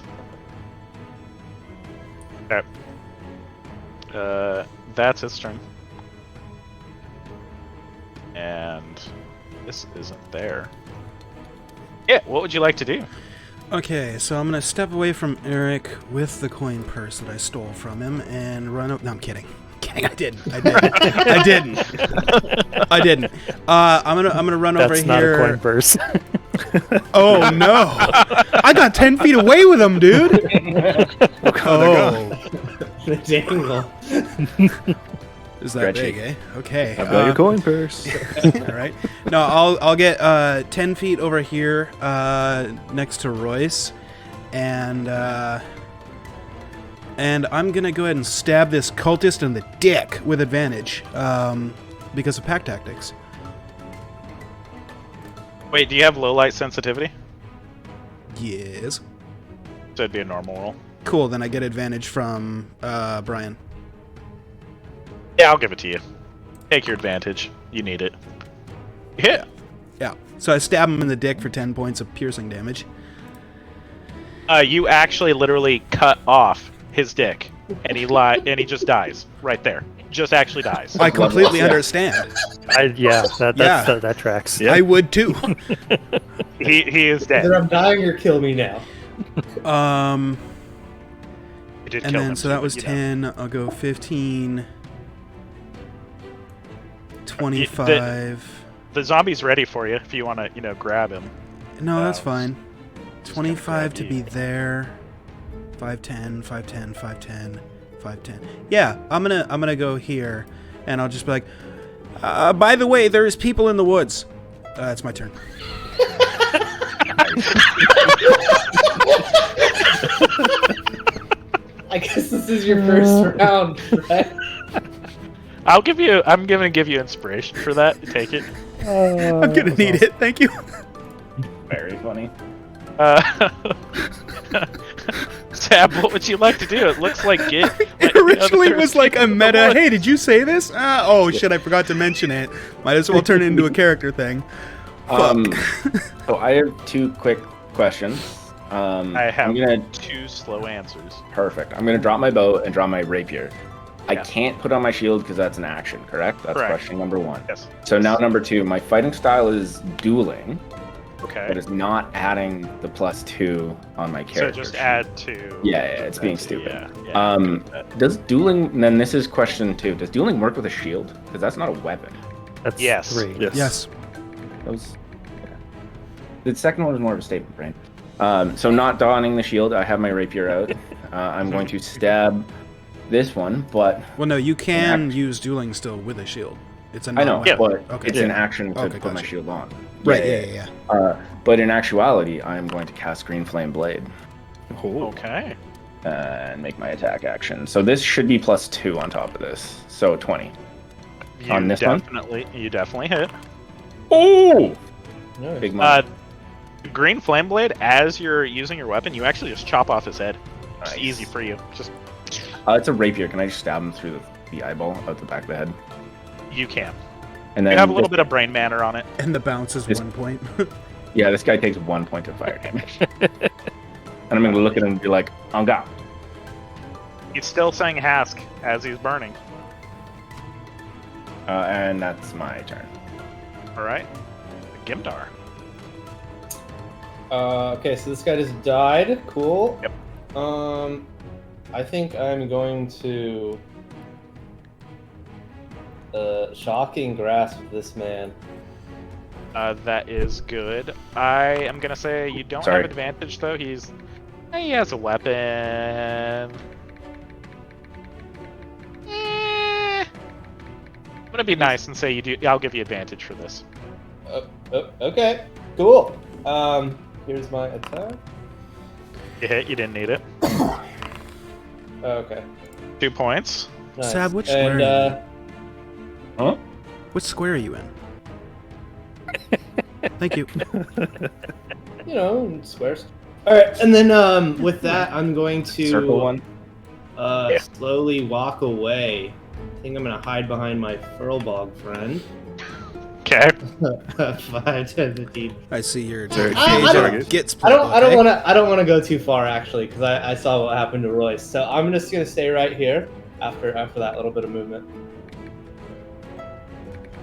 Speaker 5: Okay. That's its turn. And this isn't there. Yeah, what would you like to do?
Speaker 4: Okay, so I'm gonna step away from Eric with the coin purse that I stole from him and run up. No, I'm kidding. I didn't. I didn't. I'm gonna run over
Speaker 6: That's
Speaker 4: here.
Speaker 6: not a coin purse.
Speaker 4: Oh no! I got 10 feet away with him, dude. Oh,
Speaker 3: The dangle.
Speaker 4: is that
Speaker 9: Stretchy.
Speaker 4: big? Eh? Okay.
Speaker 7: I've got your coin purse.
Speaker 4: All right. No, I'll get 10 feet over here next to Royce, and I'm gonna go ahead and stab this cultist in the dick with advantage because of pack tactics.
Speaker 5: Wait, do you have low light sensitivity?
Speaker 4: Yes.
Speaker 5: So it'd be a normal roll.
Speaker 4: Cool. Then I get advantage from Brian.
Speaker 5: Yeah, I'll give it to you. Take your advantage. You need it. Hit.
Speaker 4: Yeah. So I stab him in the dick for 10 points of piercing damage.
Speaker 5: You actually literally cut off his dick, and he just dies right there. Just actually dies.
Speaker 4: I completely understand.
Speaker 6: That tracks.
Speaker 7: Yeah.
Speaker 4: I would too.
Speaker 5: He is dead.
Speaker 3: Either I'm dying or kill me now.
Speaker 5: It did
Speaker 4: And
Speaker 5: kill
Speaker 4: then
Speaker 5: him,
Speaker 4: so that was
Speaker 5: you know.
Speaker 4: 10. I'll go 15. 25.
Speaker 5: The zombie's ready for you if you want to, grab him.
Speaker 4: No, that's
Speaker 5: Um,
Speaker 4: fine.
Speaker 5: just gonna
Speaker 4: 25
Speaker 5: grab
Speaker 4: to
Speaker 5: you.
Speaker 4: be there. 510, 510, 510, 510. Yeah, I'm gonna go here, and I'll just be like, by the way, there's people in the woods. It's my turn.
Speaker 3: I guess this is your first round, right?
Speaker 5: I'm gonna give you inspiration for that. Take it.
Speaker 4: I'm gonna need it. Thank you.
Speaker 9: Very funny.
Speaker 5: Sab, what would you like to do? It looks like
Speaker 4: It originally
Speaker 5: there's
Speaker 4: was like a
Speaker 5: people in the
Speaker 4: meta.
Speaker 5: woods.
Speaker 4: Hey, did you say this? Oh shit, I forgot to mention it. Might as well turn it into a character thing.
Speaker 9: So I have two quick questions.
Speaker 5: I have
Speaker 9: I'm gonna
Speaker 5: 2 slow answers.
Speaker 9: perfect. I'm gonna drop my bow and draw my rapier. I
Speaker 5: Yeah.
Speaker 9: can't put on my shield because that's an action, correct? That's
Speaker 5: Correct.
Speaker 9: question number one.
Speaker 5: Yes.
Speaker 9: So now number two, my fighting style is dueling,
Speaker 5: Okay.
Speaker 9: but it's not adding the +2 on my
Speaker 5: So
Speaker 9: character.
Speaker 5: just
Speaker 9: sheet.
Speaker 5: add 2.
Speaker 9: Yeah, it's being stupid.
Speaker 5: Yeah.
Speaker 9: Does dueling? And then this is question 2. Does dueling work with a shield? Because that's not a weapon.
Speaker 6: That's
Speaker 5: Yes.
Speaker 6: 3.
Speaker 4: Yes.
Speaker 9: Those. Yeah. The second one was more of a statement, right? So not donning the shield, I have my rapier out. I'm going to stab this one, but
Speaker 4: Well, no, you can use dueling still with a shield. It's a
Speaker 9: I know,
Speaker 4: non-weapon.
Speaker 9: but
Speaker 4: Okay.
Speaker 9: it's an action to
Speaker 4: Okay,
Speaker 9: put my
Speaker 4: gotcha.
Speaker 9: shield on.
Speaker 4: Right. Yeah.
Speaker 9: But in actuality, I am going to cast Green Flame Blade
Speaker 5: Okay.
Speaker 9: and make my attack action. So this should be +2 on top of this. So 20. On this one?
Speaker 5: You definitely hit.
Speaker 9: Oh!
Speaker 3: No,
Speaker 9: Big money.
Speaker 5: Green Flame Blade, as you're using your weapon, you actually just chop off his head. It's
Speaker 9: Nice.
Speaker 5: easy for you. Just
Speaker 9: It's a rapier. Can I just stab him through the eyeball out the back of the head?
Speaker 5: you can.
Speaker 9: And
Speaker 5: You
Speaker 9: then
Speaker 5: have a little bit of brain matter on it.
Speaker 4: And the bounce is
Speaker 9: It's-
Speaker 4: 1 point.
Speaker 9: Yeah, this guy takes 1 point of fire damage. And I'm gonna look at him and be like, "On God."
Speaker 5: He's still saying Hask as he's burning.
Speaker 9: And that's my turn.
Speaker 5: All right. Gimdar.
Speaker 3: Okay, so this guy just died. Cool.
Speaker 5: Yep.
Speaker 3: I think I'm going to shocking grasp this man.
Speaker 5: That is good. I am gonna say you don't
Speaker 9: Sorry.
Speaker 5: have advantage though. He has a weapon. I'm gonna be nice and say you do. I'll give you advantage for this.
Speaker 3: Okay, cool. Here's my attack.
Speaker 5: You hit. You didn't need it.
Speaker 3: Okay.
Speaker 5: 2 points.
Speaker 3: Nice.
Speaker 4: Sab, which square are you
Speaker 9: Huh?
Speaker 4: Which square are you in? Thank you.
Speaker 3: you know, squares. All right, and then with that, I'm going to
Speaker 9: Circle one.
Speaker 3: slowly walk away. I think I'm gonna hide behind my Furlbog friend.
Speaker 5: Okay.
Speaker 3: 5, 10, 15.
Speaker 4: I see your
Speaker 7: There-
Speaker 4: page
Speaker 3: I don't-
Speaker 4: on Git's
Speaker 3: I don't
Speaker 4: playbook,
Speaker 3: want to go too far actually, because I saw what happened to Royce. So I'm just gonna stay right here after that little bit of movement.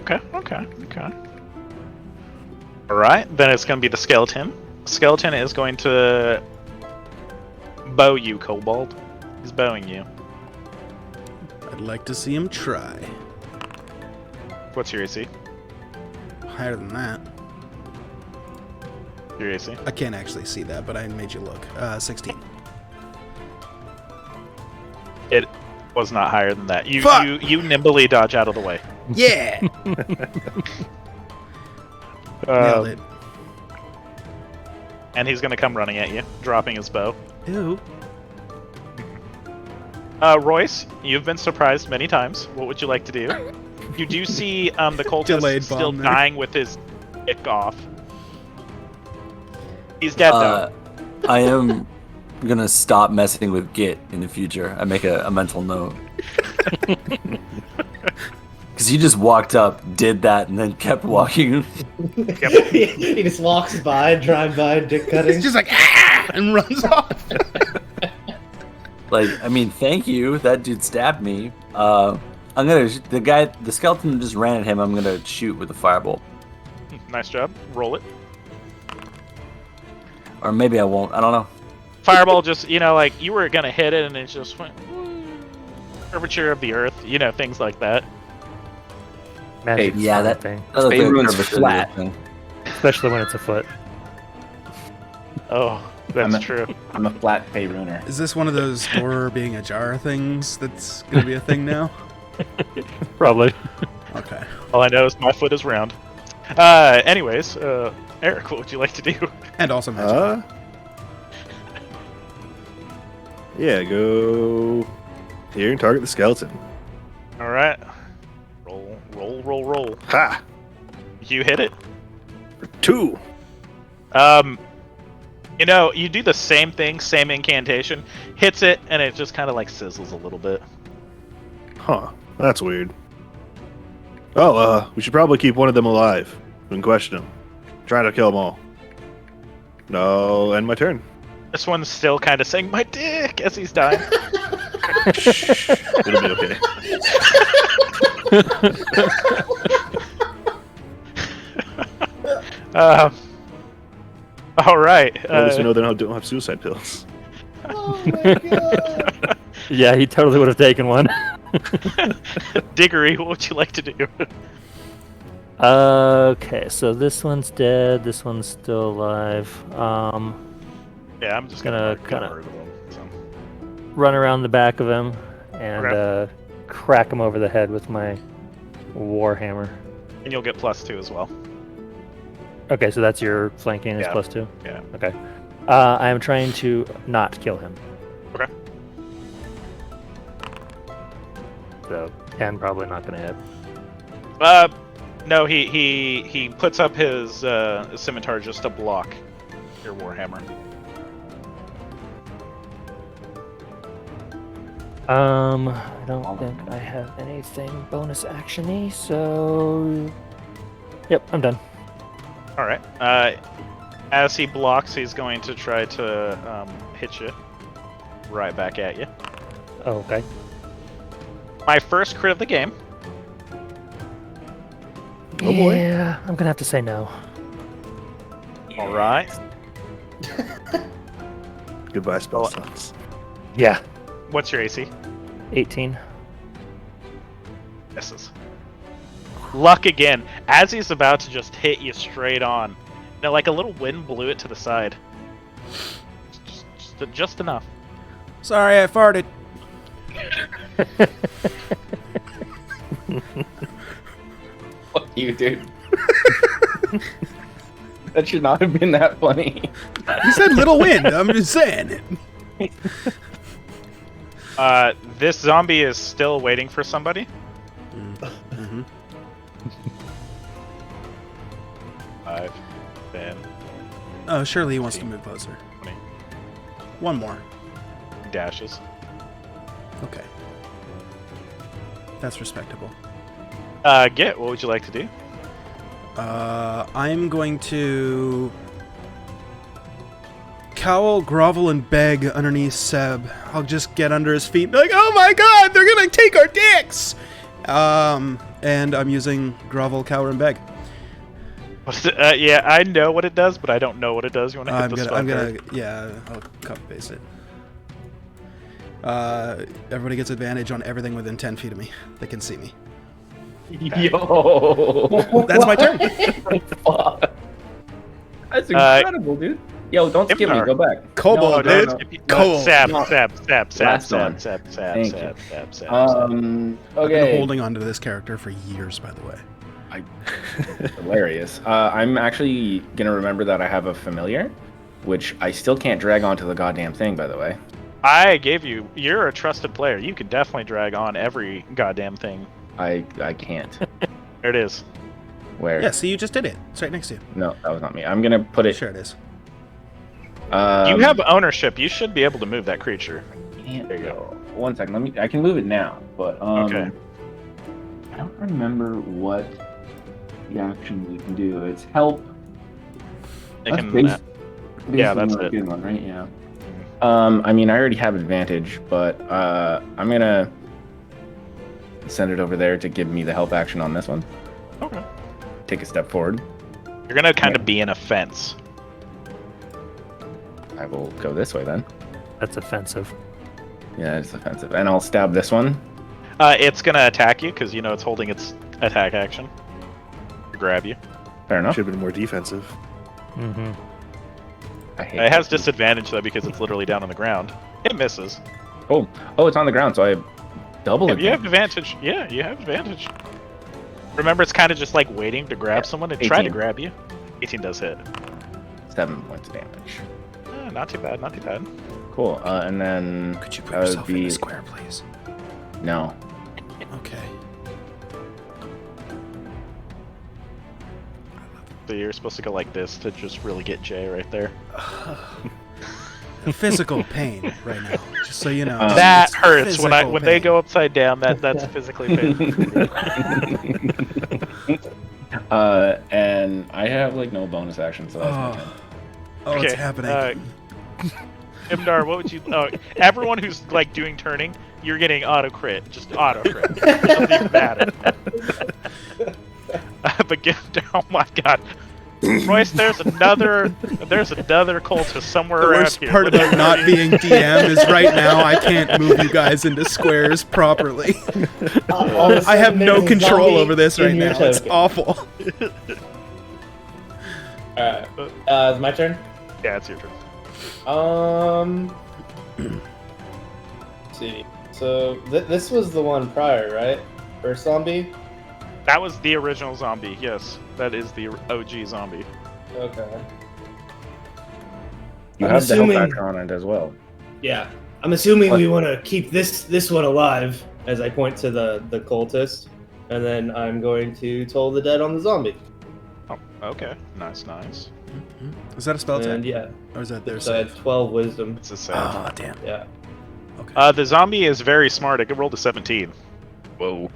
Speaker 5: Okay. All right, then it's going to be the skeleton. Skeleton is going to bow you, Kobold. He's bowing you.
Speaker 4: I'd like to see him try.
Speaker 5: What's your AC?
Speaker 4: Higher than that.
Speaker 5: Your AC?
Speaker 4: I can't actually see that, but I made you look. 16.
Speaker 5: It was not higher than that. You
Speaker 4: Fuck!
Speaker 5: you nimbly dodge out of the way.
Speaker 4: Yeah! Nailed it.
Speaker 5: And he's going to come running at you, dropping his bow.
Speaker 4: Ew.
Speaker 5: Royce, you've been surprised many times. What would you like to do? You do see the cultist
Speaker 4: Delayed
Speaker 5: still
Speaker 4: bomb there.
Speaker 5: dying with his dick off. He's dead though.
Speaker 8: I am gonna stop messing with Git in the future. I make a mental note. Because he just walked up, did that, and then kept walking.
Speaker 3: He just walks by, drive by, dick cutting.
Speaker 4: It's just like, ah! And runs off.
Speaker 8: Like, I mean, thank you. That dude stabbed me. I'm gonna the skeleton just ran at him. I'm gonna shoot with a firebolt,
Speaker 5: Nice job. Roll it.
Speaker 8: or maybe I won't. I don't know.
Speaker 5: Fireball just, like you were gonna hit it and it just went. Curvature of the earth, things like that.
Speaker 6: Magic
Speaker 8: yeah, that-
Speaker 6: thing,
Speaker 8: That looked like a
Speaker 9: Faerun's
Speaker 8: curvature
Speaker 9: flat.
Speaker 8: thing.
Speaker 6: especially when it's a foot.
Speaker 5: Oh, that's true.
Speaker 9: I'm a flat Faeruner.
Speaker 4: Is this one of those door being ajar things that's going to be a thing now?
Speaker 6: Probably.
Speaker 4: Okay.
Speaker 5: All I know is my foot is round. Anyways, Eric, what would you like to do?
Speaker 4: And also magic.
Speaker 7: Yeah, go here and target the skeleton.
Speaker 5: All right. Roll.
Speaker 7: Ha!
Speaker 5: You hit it.
Speaker 7: For 2.
Speaker 5: You do the same thing, same incantation, hits it, and it just kind of like sizzles a little bit.
Speaker 7: Huh. That's weird. Oh, we should probably keep one of them alive and question him. Try to kill them all. No, end my turn.
Speaker 5: This one's still kind of saying "my dick" as he's dying.
Speaker 7: It'll be okay.
Speaker 5: All right.
Speaker 7: At least we know they don't have suicide pills.
Speaker 3: Oh my god!
Speaker 6: Yeah, he totally would have taken one.
Speaker 5: Diggory, what would you like to do?
Speaker 6: Okay, so this one's dead. This one's still alive.
Speaker 5: Yeah, I'm just
Speaker 6: Gonna
Speaker 5: gonna
Speaker 6: kinda-
Speaker 5: murder them. So.
Speaker 6: Run around the back of him and
Speaker 5: Okay.
Speaker 6: crack him over the head with my warhammer.
Speaker 5: And you'll get +2 as well.
Speaker 6: Okay, so that's your flanking is
Speaker 5: Yeah.
Speaker 6: +2.
Speaker 5: Yeah.
Speaker 6: Okay. I am trying to not kill him.
Speaker 5: Okay.
Speaker 6: So 10 probably not going to hit.
Speaker 5: No, he puts up his scimitar just to block your warhammer.
Speaker 6: I don't think I have anything bonus action-y, so yep, I'm done.
Speaker 5: All right. As he blocks, he's going to try to hit you right back at you.
Speaker 6: Oh, okay.
Speaker 5: My first crit of the game.
Speaker 7: Oh boy.
Speaker 6: Yeah, I'm gonna have to say no.
Speaker 5: All right.
Speaker 7: Goodbye, spell slots.
Speaker 6: Yeah.
Speaker 5: What's your AC?
Speaker 6: 18.
Speaker 5: Misses. Luck again. As he's about to just hit you straight on, like a little wind blew it to the side. Just enough.
Speaker 4: Sorry, I farted.
Speaker 9: Fuck you, dude. That should not have been that funny.
Speaker 4: You said little wind. I'm just saying.
Speaker 5: This zombie is still waiting for somebody.
Speaker 4: Mm-hmm.
Speaker 5: 5, 10,
Speaker 4: Oh, surely he wants to move closer.
Speaker 5: 20.
Speaker 4: One more.
Speaker 5: Dashes.
Speaker 4: Okay. That's respectable.
Speaker 5: What would you like to do?
Speaker 4: I'm going to cowl, grovel, and beg underneath Seb. I'll just get under his feet and be like, oh my god, they're gonna take our dicks! And I'm using grovel, cower, and beg.
Speaker 5: Yeah, I know what it does, but I don't know what it does. You want to hit the spell card?
Speaker 4: Yeah, I'll copy paste it. Everybody gets advantage on everything within 10 feet of me. They can see me.
Speaker 9: Yo!
Speaker 4: That's my turn.
Speaker 9: Fuck. That's incredible, dude. Yo, don't skip me.
Speaker 5: Imnar.
Speaker 9: Go back.
Speaker 4: Kobold,
Speaker 9: No,
Speaker 4: dude.
Speaker 9: no.
Speaker 4: Cold.
Speaker 5: Sab.
Speaker 9: Thank you.
Speaker 4: I've
Speaker 9: Okay.
Speaker 4: been holding on to this character for years, by the way.
Speaker 9: Hilarious. I'm actually gonna remember that I have a familiar, which I still can't drag onto the goddamn thing, by the way.
Speaker 5: I gave you. You're a trusted player. You can definitely drag on every goddamn thing.
Speaker 9: I can't.
Speaker 5: There it is.
Speaker 9: Where?
Speaker 4: Yeah, see, you just did it. It's right next to you.
Speaker 9: No, that was not me. I'm gonna put it.
Speaker 4: Sure it is.
Speaker 5: You have ownership. You should be able to move that creature.
Speaker 9: There you go. 1 second. I can move it now, but
Speaker 5: Okay.
Speaker 9: I don't remember what the action we can do. It's help.
Speaker 5: It can,
Speaker 9: Yeah,
Speaker 5: that's
Speaker 9: a
Speaker 5: it.
Speaker 9: good one, right? Yeah. I mean, I already have advantage, but I'm gonna send it over there to give me the help action on this one.
Speaker 5: Okay.
Speaker 9: Take a step forward.
Speaker 5: You're gonna kind of be in a fence.
Speaker 9: I will go this way then.
Speaker 6: That's offensive.
Speaker 9: Yeah, it's offensive. And I'll stab this one.
Speaker 5: It's gonna attack you because you know it's holding its attack action. To grab you.
Speaker 9: Fair enough.
Speaker 7: Should have been more defensive.
Speaker 6: Mm-hmm.
Speaker 9: I hate
Speaker 5: It has
Speaker 9: that.
Speaker 5: disadvantage though because it's literally down on the ground. It misses.
Speaker 9: Oh, it's on the ground, so I have double
Speaker 5: Yeah, you have
Speaker 9: advantage.
Speaker 5: advantage. Yeah, you have advantage. Remember, it's kind of just like waiting to grab someone and try to
Speaker 9: 18.
Speaker 5: grab you. 18 does hit.
Speaker 9: 7 points of damage.
Speaker 5: Not too bad. Not too bad.
Speaker 9: Cool. And then
Speaker 4: Could you put
Speaker 9: that would
Speaker 4: yourself in
Speaker 9: be
Speaker 4: the square, please?
Speaker 9: no.
Speaker 4: Okay.
Speaker 5: So you're supposed to go like this to just really get Jay right there.
Speaker 4: Physical pain right now, just so you know.
Speaker 5: That
Speaker 4: It's
Speaker 5: hurts when
Speaker 4: physical
Speaker 5: they
Speaker 4: pain.
Speaker 5: go upside down. That's physically painful.
Speaker 9: And I have like no bonus action, so that's my turn.
Speaker 4: Oh, it's happening.
Speaker 5: Imdar, what would you? Oh, everyone who's like doing turning, you're getting auto crit. Just auto crit. It doesn't even matter. But oh my god, Royce, there's another cultist somewhere
Speaker 4: The
Speaker 5: around
Speaker 4: worst
Speaker 5: here.
Speaker 4: part about not being DM is right now I can't move you guys into squares properly.
Speaker 3: All of a
Speaker 4: I have
Speaker 3: sudden,
Speaker 4: no
Speaker 3: there's a
Speaker 4: control
Speaker 3: zombie
Speaker 4: over this
Speaker 3: in
Speaker 4: right
Speaker 3: your
Speaker 4: now. It's
Speaker 3: token.
Speaker 4: awful.
Speaker 3: Alright. It's my turn?
Speaker 5: Yeah, it's your turn.
Speaker 3: Let's see. So, this was the one prior, right? First zombie?
Speaker 5: That was the original zombie. Yes, that is the OG zombie.
Speaker 3: Okay.
Speaker 9: You
Speaker 3: I'm
Speaker 9: have the help
Speaker 3: assuming-
Speaker 9: action on it as well.
Speaker 3: Yeah. I'm assuming we want to keep this one alive as I point to the cultist. And then I'm going to toll the dead on the zombie.
Speaker 5: Oh, okay. Nice.
Speaker 4: Is that a spell attack?
Speaker 3: And yeah,
Speaker 4: Or is that their
Speaker 3: it's
Speaker 4: save?
Speaker 3: 12 wisdom.
Speaker 5: It's a save.
Speaker 4: Oh, damn.
Speaker 3: Yeah.
Speaker 4: Okay.
Speaker 5: The zombie is very smart. It can roll to 17. Whoa.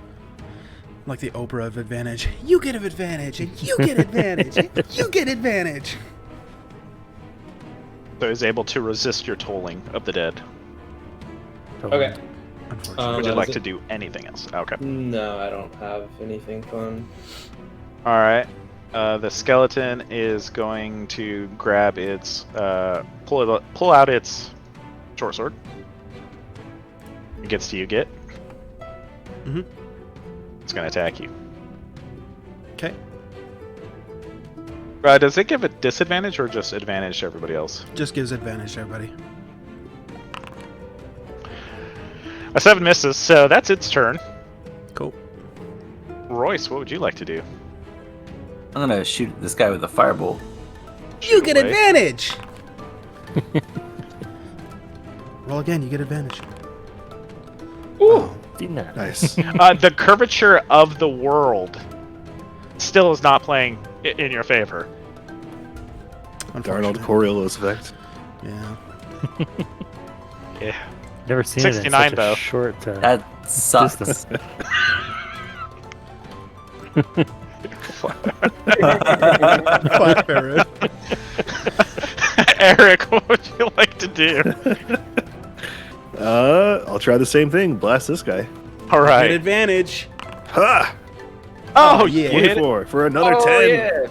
Speaker 4: Like the Oprah of advantage. You get advantage, and you get advantage, and you get advantage.
Speaker 5: So he's able to resist your tolling of the dead.
Speaker 3: Okay.
Speaker 4: Unfortunately.
Speaker 5: Would you
Speaker 3: that
Speaker 5: like
Speaker 3: was
Speaker 5: to
Speaker 3: it.
Speaker 5: do anything else? Okay.
Speaker 3: No, I don't have anything fun.
Speaker 5: All right. The skeleton is going to grab its pull out its short sword. It gets to you, Git.
Speaker 4: Mhm.
Speaker 5: It's going to attack you.
Speaker 4: Okay.
Speaker 5: Does it give a disadvantage or just advantage to everybody else?
Speaker 4: Just gives advantage to everybody.
Speaker 5: A 7 misses, so that's its turn.
Speaker 4: Cool.
Speaker 5: Royce, what would you like to do?
Speaker 8: I'm gonna shoot this guy with a firebolt.
Speaker 4: You get
Speaker 5: away.
Speaker 4: advantage! Roll again, you get advantage.
Speaker 5: Ooh.
Speaker 6: Didn't
Speaker 7: Nice.
Speaker 5: The curvature of the world still is not playing in your favor.
Speaker 7: Darn old
Speaker 4: Unfortunate.
Speaker 7: Coriolis effect.
Speaker 4: Yeah.
Speaker 5: Yeah.
Speaker 6: Never seen it in
Speaker 5: 69
Speaker 6: such a
Speaker 5: though.
Speaker 6: short
Speaker 8: That sucks.
Speaker 6: distance.
Speaker 4: Flat Barrett.
Speaker 5: Eric, what would you like to do?
Speaker 7: I'll try the same thing. Blast this guy.
Speaker 5: All
Speaker 4: Good
Speaker 5: right.
Speaker 4: advantage.
Speaker 7: Ha!
Speaker 5: Oh,
Speaker 4: yeah.
Speaker 5: you hit it.
Speaker 7: 24 for another
Speaker 9: Oh,
Speaker 7: 10.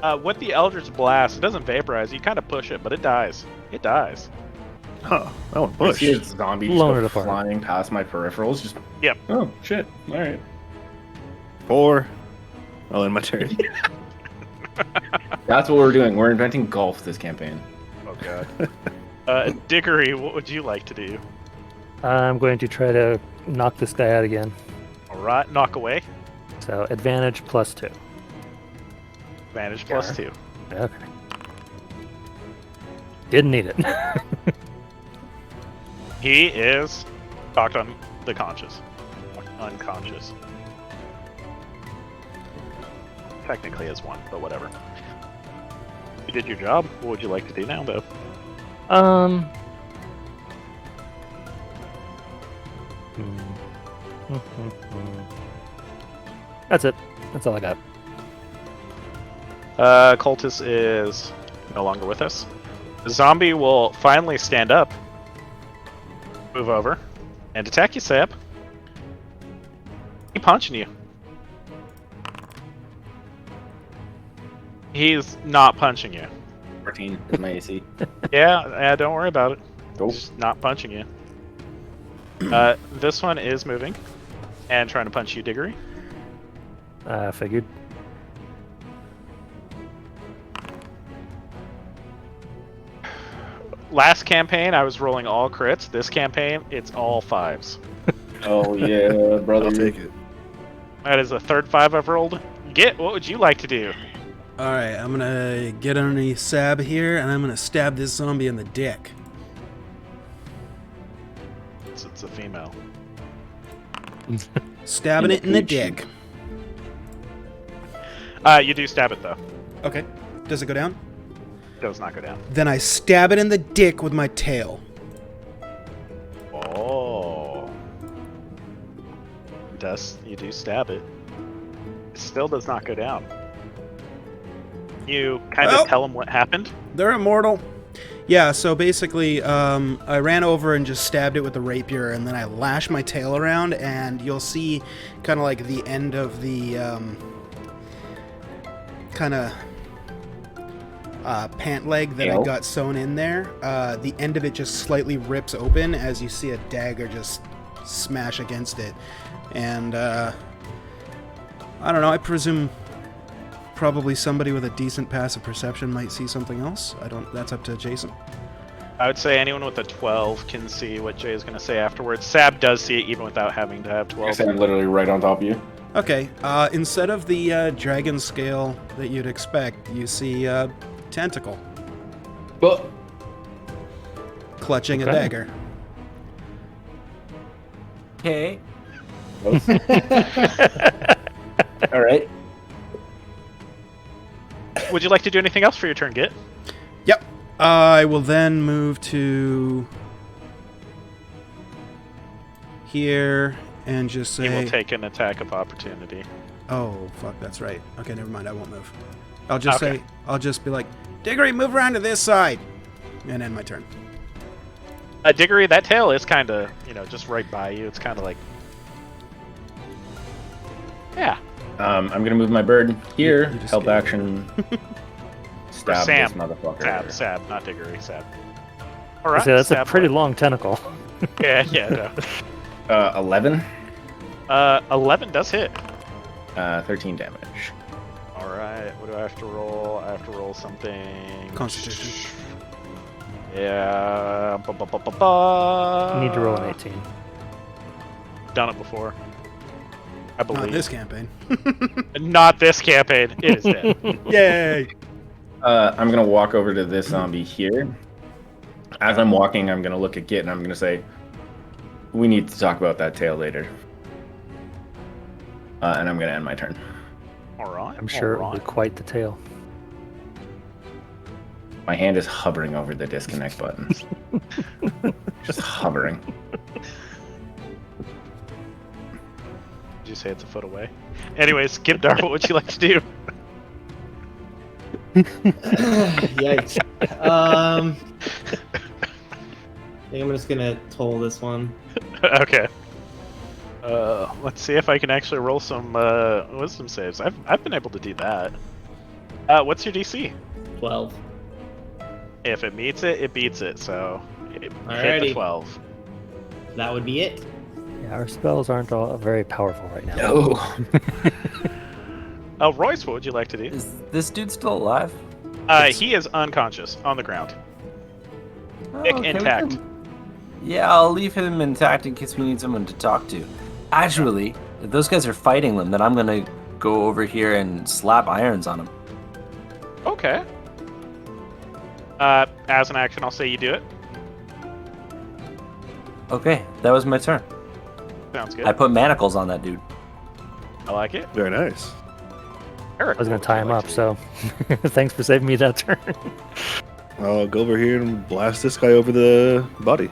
Speaker 9: yeah.
Speaker 5: With the Eldritch Blast, it doesn't vaporize. You kind of push it, but it dies. It dies.
Speaker 7: Huh. I want to
Speaker 9: I
Speaker 7: push.
Speaker 9: see a zombie just
Speaker 6: Blown
Speaker 9: go
Speaker 6: it apart.
Speaker 9: flying past my peripherals. Just
Speaker 5: Yep.
Speaker 9: Oh shit! All right.
Speaker 7: 4. I'll end my turn.
Speaker 9: That's what we're doing. We're inventing golf this campaign.
Speaker 5: Oh god. Dickory, what would you like to do?
Speaker 6: I'm going to try to knock this guy out again.
Speaker 5: All right, knock away.
Speaker 6: So advantage +2.
Speaker 5: Advantage +2.
Speaker 6: Okay. Didn't need it.
Speaker 5: He is knocked on the conscious. Unconscious. Technically is one, but whatever. You did your job. What would you like to do now, though?
Speaker 6: That's it. That's all I got.
Speaker 5: Cultist is no longer with us. The zombie will finally stand up, move over, and attack you, Sab. He's punching you. He's not punching you.
Speaker 9: 14 is my AC.
Speaker 5: Yeah, don't worry about it.
Speaker 9: Nope.
Speaker 5: He's not punching you. This one is moving and trying to punch you, Diggory.
Speaker 6: Figured.
Speaker 5: Last campaign, I was rolling all crits. This campaign, it's all 5s.
Speaker 9: Oh yeah, brother.
Speaker 7: I'll take it.
Speaker 5: That is the third 5 I've rolled. Git, what would you like to do?
Speaker 4: All right, I'm gonna get underneath Sab here, and I'm gonna stab this zombie in the dick.
Speaker 5: It's a female.
Speaker 4: Stabbing
Speaker 9: In
Speaker 4: it
Speaker 9: the
Speaker 4: in the
Speaker 9: coochie.
Speaker 4: dick.
Speaker 5: You do stab it, though.
Speaker 4: Okay. Does it go down?
Speaker 5: Does not go down.
Speaker 4: Then I stab it in the dick with my tail.
Speaker 5: Oh. You do stab it. It still does not go down. You kind
Speaker 4: Well-
Speaker 5: of tell him what happened.
Speaker 4: They're immortal. Yeah, so basically, I ran over and just stabbed it with the rapier, and then I lashed my tail around, and you'll see kind of like the end of the kind of pant leg that I
Speaker 9: Tail?
Speaker 4: got sewn in there. The end of it just slightly rips open as you see a dagger just smash against it. And I don't know, I presume probably somebody with a decent passive perception might see something else. That's up to Jason.
Speaker 5: I would say anyone with a 12 can see what Jay is going to say afterwards. Sab does see it even without having to have
Speaker 9: I
Speaker 5: 12.
Speaker 9: said I'm literally right on top of you.
Speaker 4: Okay, instead of the dragon scale that you'd expect, you see tentacle
Speaker 9: But
Speaker 4: clutching a
Speaker 9: Okay.
Speaker 4: dagger.
Speaker 8: Okay.
Speaker 9: all right.
Speaker 5: Would you like to do anything else for your turn, Git?
Speaker 4: Yep. I will then move to here and just
Speaker 5: You
Speaker 4: say,
Speaker 5: will take an attack of opportunity.
Speaker 4: "Oh, fuck, that's right." Okay, never mind. I won't move. I'll just
Speaker 5: Okay.
Speaker 4: say, I'll just be like, "Diggory, move around to this side," and end my turn.
Speaker 5: Diggory, that tail is kind of, just right by you. It's kind of like... Yeah.
Speaker 9: I'm gonna move my bird here.
Speaker 4: You just
Speaker 9: Help
Speaker 4: gave-
Speaker 9: action. Stab
Speaker 5: Sam.
Speaker 9: this motherfucker.
Speaker 5: Sab, not Diggory, Sab. Alright,
Speaker 6: So that's a
Speaker 5: Sab,
Speaker 6: pretty
Speaker 5: what?
Speaker 6: long tentacle.
Speaker 5: Yeah, no.
Speaker 9: 11.
Speaker 5: 11 does hit.
Speaker 9: 13 damage.
Speaker 5: Alright, what do I have to roll? I have to roll something...
Speaker 4: Constitution.
Speaker 5: Yeah...
Speaker 6: You need to roll an 18.
Speaker 5: Done it before. I believe.
Speaker 4: Not this campaign.
Speaker 5: Not this campaign. It is dead.
Speaker 4: Yay!
Speaker 9: I'm gonna walk over to this zombie here. As I'm walking, I'm gonna look at Git and I'm gonna say, "We need to talk about that tail later." And I'm gonna end my turn.
Speaker 5: Alright.
Speaker 6: I'm sure it will be quite the tale.
Speaker 9: My hand is hovering over the disconnect button. Just hovering.
Speaker 5: Did you say it's a foot away? Anyways, Gibdar, what would you like to do?
Speaker 3: Yikes. I think I'm just gonna toll this one.
Speaker 5: Okay. Let's see if I can actually roll some wisdom saves. I've been able to do that. What's your DC?
Speaker 3: 12.
Speaker 5: If it meets it, it beats it. So it hit the
Speaker 3: Alrighty.
Speaker 5: 12.
Speaker 3: That would be it.
Speaker 6: Yeah, our spells aren't all very powerful right now.
Speaker 8: No.
Speaker 5: Royce, what would you like to do?
Speaker 8: Is this dude still alive?
Speaker 5: He is unconscious on the ground.
Speaker 8: Oh,
Speaker 5: Nick,
Speaker 8: okay, we
Speaker 5: intact.
Speaker 8: can- Yeah, I'll leave him intact in case we need someone to talk to. Actually, if those guys are fighting them, then I'm gonna go over here and slap irons on them.
Speaker 5: Okay. As an action, I'll say you do it.
Speaker 8: Okay, that was my turn.
Speaker 5: Sounds good.
Speaker 8: I put manacles on that dude.
Speaker 5: I like it.
Speaker 7: Very nice.
Speaker 5: Eric,
Speaker 6: I was gonna
Speaker 5: what would
Speaker 6: tie
Speaker 5: you
Speaker 6: him
Speaker 5: like
Speaker 6: up,
Speaker 5: to do?
Speaker 6: so thanks for saving me that turn.
Speaker 7: I'll go over here and blast this guy over the body.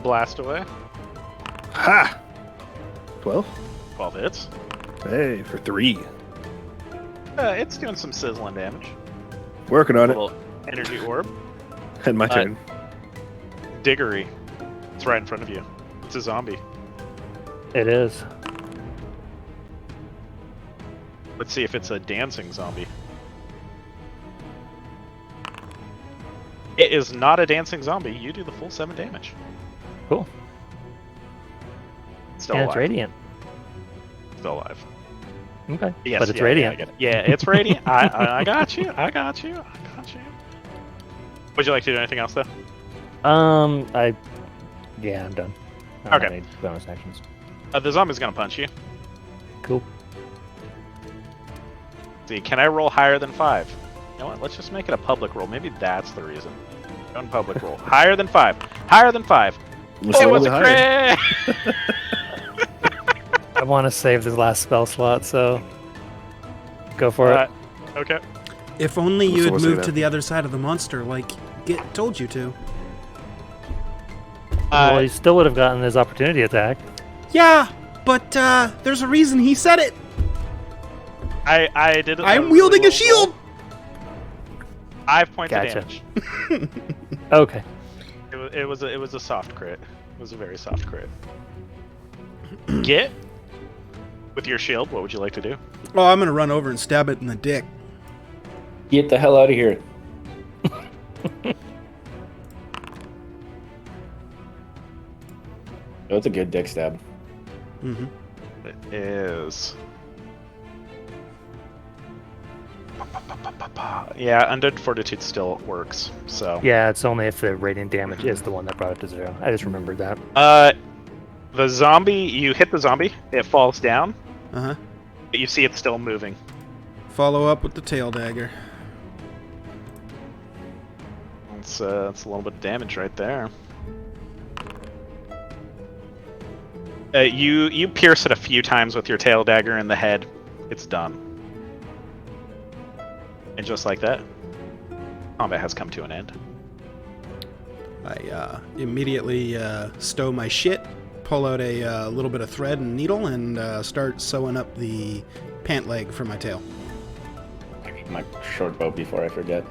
Speaker 5: Blast away.
Speaker 7: Ha! 12?
Speaker 5: 12 hits.
Speaker 7: Hey, for 3.
Speaker 5: It's doing some sizzling damage.
Speaker 7: Working on it.
Speaker 5: Little energy orb.
Speaker 7: And my turn.
Speaker 5: Diggory. It's right in front of you. It's a zombie.
Speaker 6: It is.
Speaker 5: Let's see if it's a dancing zombie. It is not a dancing zombie. You do the full 7 damage.
Speaker 6: Cool.
Speaker 5: Still
Speaker 6: And
Speaker 5: alive.
Speaker 6: it's radiant.
Speaker 5: Still alive.
Speaker 6: Okay.
Speaker 5: Yes,
Speaker 6: but it's
Speaker 5: yeah,
Speaker 6: radiant.
Speaker 5: Yeah, I get it. Yeah, it's radiant. I got you. I got you. I got you. Would you like to do anything else though?
Speaker 6: Yeah, I'm done. I don't have
Speaker 5: Okay.
Speaker 6: any bonus actions.
Speaker 5: The zombie's gonna punch you.
Speaker 6: Cool.
Speaker 5: See, can I roll higher than 5? You know what? Let's just make it a public roll. Maybe that's the reason. Don't public roll. Higher than 5. Higher than 5.
Speaker 7: Let's
Speaker 5: It
Speaker 7: roll
Speaker 5: was a
Speaker 7: higher.
Speaker 5: crit.
Speaker 6: I want to save this last spell slot, so go for it.
Speaker 5: Okay.
Speaker 4: If only you
Speaker 7: So
Speaker 4: had
Speaker 7: what's it
Speaker 4: moved
Speaker 7: at?
Speaker 4: to the other side of the monster, like Git told you to.
Speaker 6: Well, he still would have gotten his opportunity attack.
Speaker 4: Yeah, but there's a reason he said it.
Speaker 5: I did it.
Speaker 4: I'm wielding a shield.
Speaker 5: 5 points
Speaker 6: Gotcha.
Speaker 5: of damage.
Speaker 6: Okay.
Speaker 5: It was a soft crit. It was a very soft crit. Get with your shield. What would you like to do?
Speaker 4: Oh, I'm gonna run over and stab it in the dick.
Speaker 9: Get the hell out of here. Oh, it's a good dick stab.
Speaker 4: Mm-hmm.
Speaker 5: It is. Yeah, Undead Fortitude still works. So.
Speaker 6: Yeah, it's only if the radiant damage is the one that brought it to 0. I just remembered that.
Speaker 5: The zombie. You hit the zombie. It falls down.
Speaker 4: Uh-huh.
Speaker 5: But you see it's still moving.
Speaker 4: Follow up with the tail dagger.
Speaker 5: It's a little bit of damage right there. You pierce it a few times with your tail dagger in the head. It's done. And just like that, combat has come to an end.
Speaker 4: I immediately stow my shit, pull out a little bit of thread and needle, and start sewing up the pant leg for my tail.
Speaker 9: I need my short bow before I forget.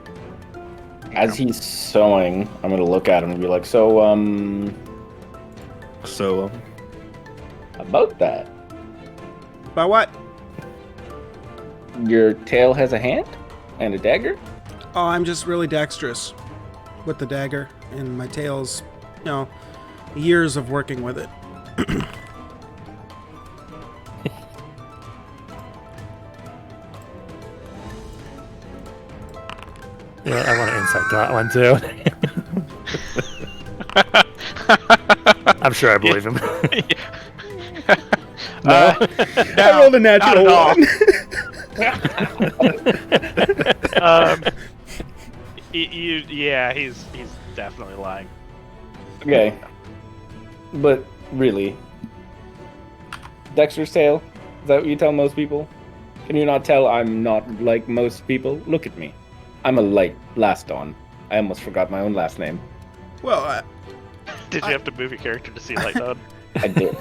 Speaker 9: As he's sewing, I'm gonna look at him and be like, so,
Speaker 7: So,
Speaker 9: about that.
Speaker 4: By what?
Speaker 9: Your tail has a hand and a dagger?
Speaker 4: Oh, I'm just really dexterous with the dagger, and my tail's, years of working with it.
Speaker 6: Yeah, I want to insight that one too. I'm sure I believe him.
Speaker 4: No. I rolled a natural
Speaker 5: not at
Speaker 4: 1.
Speaker 5: Yeah, he's definitely lying.
Speaker 9: Okay. But really, Dexter's tail? Is that what you tell most people? Can you not tell I'm not like most people? Look at me. I'm a light Laston. I almost forgot my own last name.
Speaker 4: Well,
Speaker 5: Did you have to move your character to see Light Dawn?
Speaker 9: I did.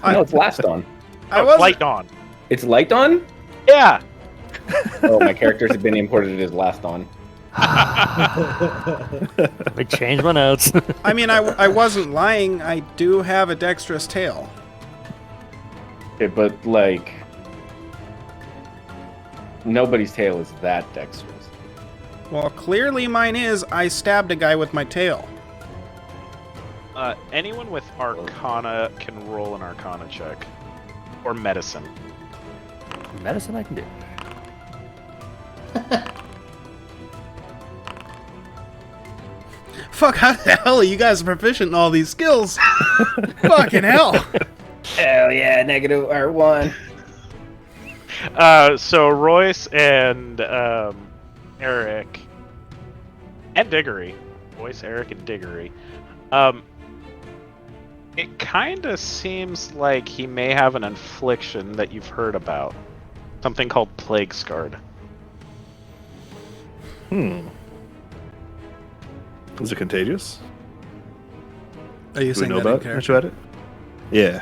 Speaker 9: No, it's Laston.
Speaker 4: I
Speaker 5: Oh,
Speaker 4: wasn't-
Speaker 5: Light Dawn.
Speaker 9: It's Light Dawn?
Speaker 5: Yeah.
Speaker 9: Oh, my character's been imported as Last Dawn.
Speaker 6: Let me change my notes.
Speaker 4: I mean, I wasn't lying. I do have a dexterous tail.
Speaker 9: Okay, but, like... Nobody's tail is that dexterous.
Speaker 4: Well, clearly mine is. I stabbed a guy with my tail.
Speaker 5: Anyone with Arcana can roll an Arcana check. Or Medicine.
Speaker 6: Medicine I can do.
Speaker 4: Fuck, how the hell are you guys proficient in all these skills? Fucking hell.
Speaker 9: Hell yeah, negative R1.
Speaker 5: So Royce and Eric and Diggory, Royce, Eric, and Diggory. It kind of seems like he may have an affliction that you've heard about, something called Plague Scarred.
Speaker 7: Is it contagious?
Speaker 4: Are you
Speaker 7: Do we
Speaker 4: saying
Speaker 7: know
Speaker 4: that in
Speaker 7: about much
Speaker 4: character?
Speaker 7: about it? Yeah.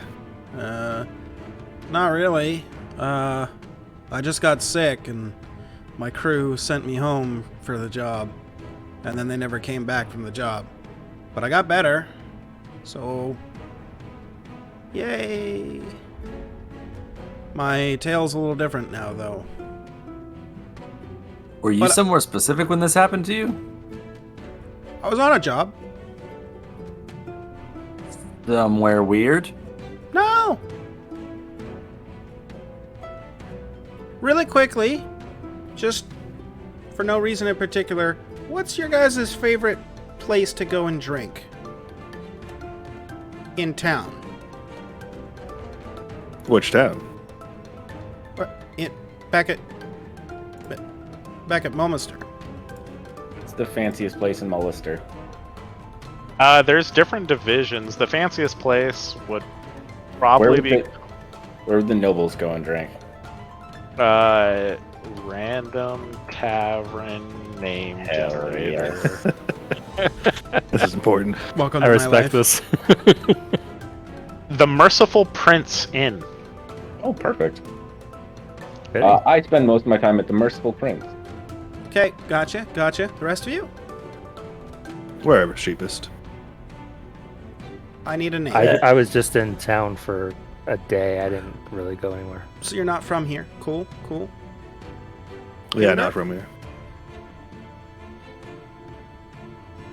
Speaker 4: Not really. I just got sick and my crew sent me home for the job. And then they never came back from the job. But I got better. So... Yay! My tail's a little different now, though.
Speaker 8: Were you
Speaker 4: But-
Speaker 8: somewhere specific when this happened to you?
Speaker 4: I was on a job.
Speaker 8: Somewhere weird?
Speaker 4: No! Really quickly, just for no reason in particular, what's your guys' favorite place to go and drink? In town?
Speaker 7: Which town?
Speaker 4: Back at Momister.
Speaker 9: It's the fanciest place in Mollister.
Speaker 5: There's different divisions. The fanciest place would probably be
Speaker 9: Where would the nobles go and drink?
Speaker 5: random tavern name
Speaker 9: Hell
Speaker 5: generator.
Speaker 7: This is important.
Speaker 4: Welcome
Speaker 6: I
Speaker 4: to my
Speaker 6: respect
Speaker 4: life.
Speaker 6: this.
Speaker 5: The Merciful Prince Inn.
Speaker 9: Oh, perfect.
Speaker 6: Hey.
Speaker 9: I spend most of my time at the Merciful Prince.
Speaker 4: Okay, gotcha. The rest of you?
Speaker 7: Wherever, sheepest.
Speaker 4: I need a name.
Speaker 6: I was just in town for a day. I didn't really go anywhere.
Speaker 4: So you're not from here. Cool.
Speaker 7: Yeah, not from here.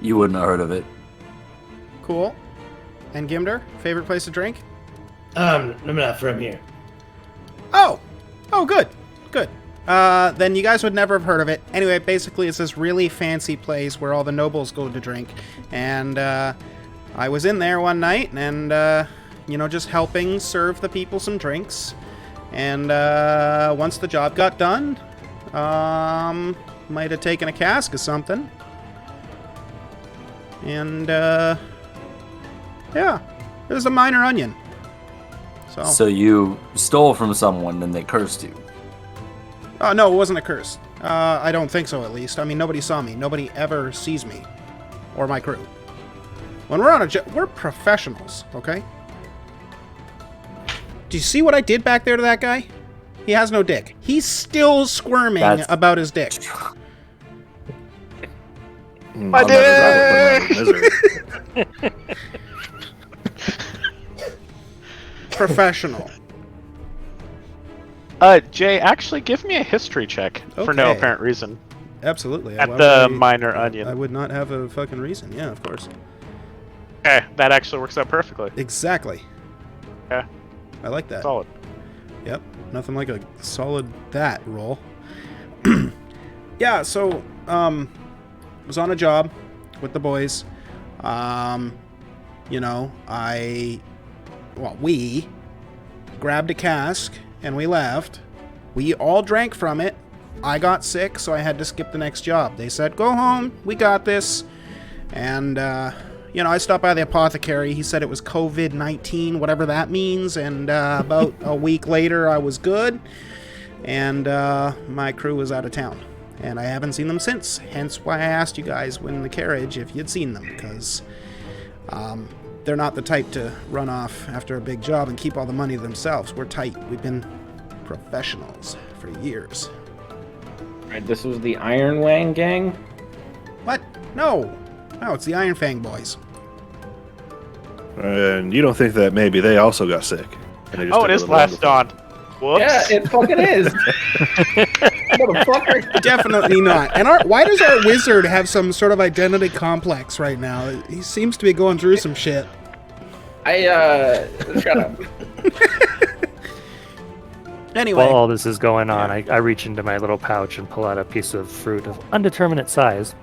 Speaker 8: You wouldn't have heard of it.
Speaker 4: Cool. And Gimder, favorite place to drink?
Speaker 3: I'm not from here.
Speaker 4: Oh, good. Then you guys would never have heard of it. Anyway, basically it's this really fancy place where all the nobles go to drink. And, I was in there one night and, just helping serve the people some drinks. And, once the job got done, might have taken a cask of something. And, yeah, it was a minor onion.
Speaker 8: So you stole from someone and they cursed you.
Speaker 4: No, it wasn't a curse. I don't think so, at least. I mean, nobody saw me. Nobody ever sees me. Or my crew. When we're on a jet, we're professionals, okay? Do you see what I did back there to that guy? He has no dick. He's still squirming
Speaker 8: That's-
Speaker 4: about his dick.
Speaker 7: My dick!
Speaker 4: Professional.
Speaker 5: Jay, actually give me a history check for no
Speaker 4: Okay.
Speaker 5: apparent reason.
Speaker 4: Absolutely.
Speaker 5: At
Speaker 4: Why
Speaker 5: the
Speaker 4: would
Speaker 5: minor
Speaker 4: I
Speaker 5: onion.
Speaker 4: would not have a fucking reason. Yeah, of course.
Speaker 5: Okay, that actually works out perfectly.
Speaker 4: Exactly.
Speaker 5: Okay,
Speaker 4: I like that.
Speaker 5: solid.
Speaker 4: Yep, nothing like a solid that roll. Yeah, so was on a job with the boys. We grabbed a cask and we left. We all drank from it. I got sick, so I had to skip the next job. They said, "Go home, we got this." And I stopped by the apothecary. He said it was COVID-19, whatever that means. And about a week later, I was good. And my crew was out of town. And I haven't seen them since. Hence why I asked you guys when in the carriage if you'd seen them. Because they're not the type to run off after a big job and keep all the money to themselves. We're tight. We've been professionals for years.
Speaker 9: Right, this was the Iron Wang gang?
Speaker 4: What? No, it's the Iron Fang boys.
Speaker 7: And you don't think that maybe they also got sick? And they just
Speaker 5: Oh,
Speaker 7: took
Speaker 5: it
Speaker 7: a
Speaker 5: is
Speaker 7: little
Speaker 5: Last
Speaker 7: longer?
Speaker 5: Dawn. Whoops.
Speaker 9: Yeah, it fucking is. Motherfucker.
Speaker 4: Definitely not. And why does our wizard have some sort of identity complex right now? He seems to be going through some shit.
Speaker 9: Shut up.
Speaker 4: Anyway,
Speaker 6: While all this is going on, I reach into my little pouch and pull out a piece of fruit of undeterminate size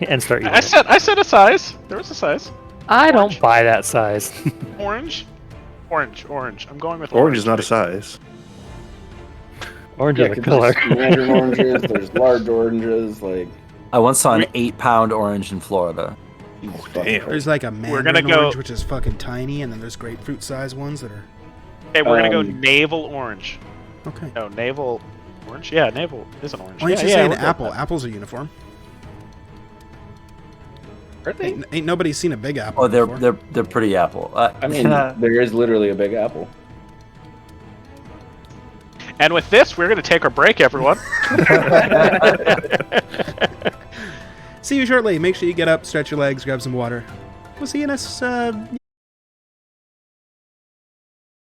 Speaker 6: and start eating
Speaker 5: I
Speaker 6: it.
Speaker 5: said a size. There was a size.
Speaker 6: I don't buy that size.
Speaker 5: Orange. I'm going with
Speaker 7: Orange is not a size.
Speaker 6: Orange
Speaker 9: Yeah,
Speaker 6: is a
Speaker 9: 'cause
Speaker 6: color.
Speaker 9: there's mandarin oranges, there's large oranges, like...
Speaker 8: I once saw an 8-pound orange in Florida.
Speaker 7: Damn.
Speaker 4: there's like a
Speaker 5: We're
Speaker 4: mandarin
Speaker 5: gonna go-
Speaker 4: orange, which is fucking tiny, and then there's grapefruit size ones that are...
Speaker 5: Okay, we're gonna go
Speaker 9: Um,
Speaker 5: navel orange.
Speaker 4: Okay.
Speaker 5: No, navel orange. Yeah, navel is an orange.
Speaker 4: Why don't you
Speaker 5: yeah,
Speaker 4: say
Speaker 5: yeah,
Speaker 4: an
Speaker 5: we're good.
Speaker 4: apple? Apples are uniform.
Speaker 9: Are they?
Speaker 4: Ain't nobody seen a big apple
Speaker 8: Oh, they're
Speaker 4: before.
Speaker 8: they're pretty apple.
Speaker 9: I mean, there is literally a big apple.
Speaker 5: And with this, we're gonna take our break, everyone.
Speaker 4: See you shortly. Make sure you get up, stretch your legs, grab some water. We'll see you in a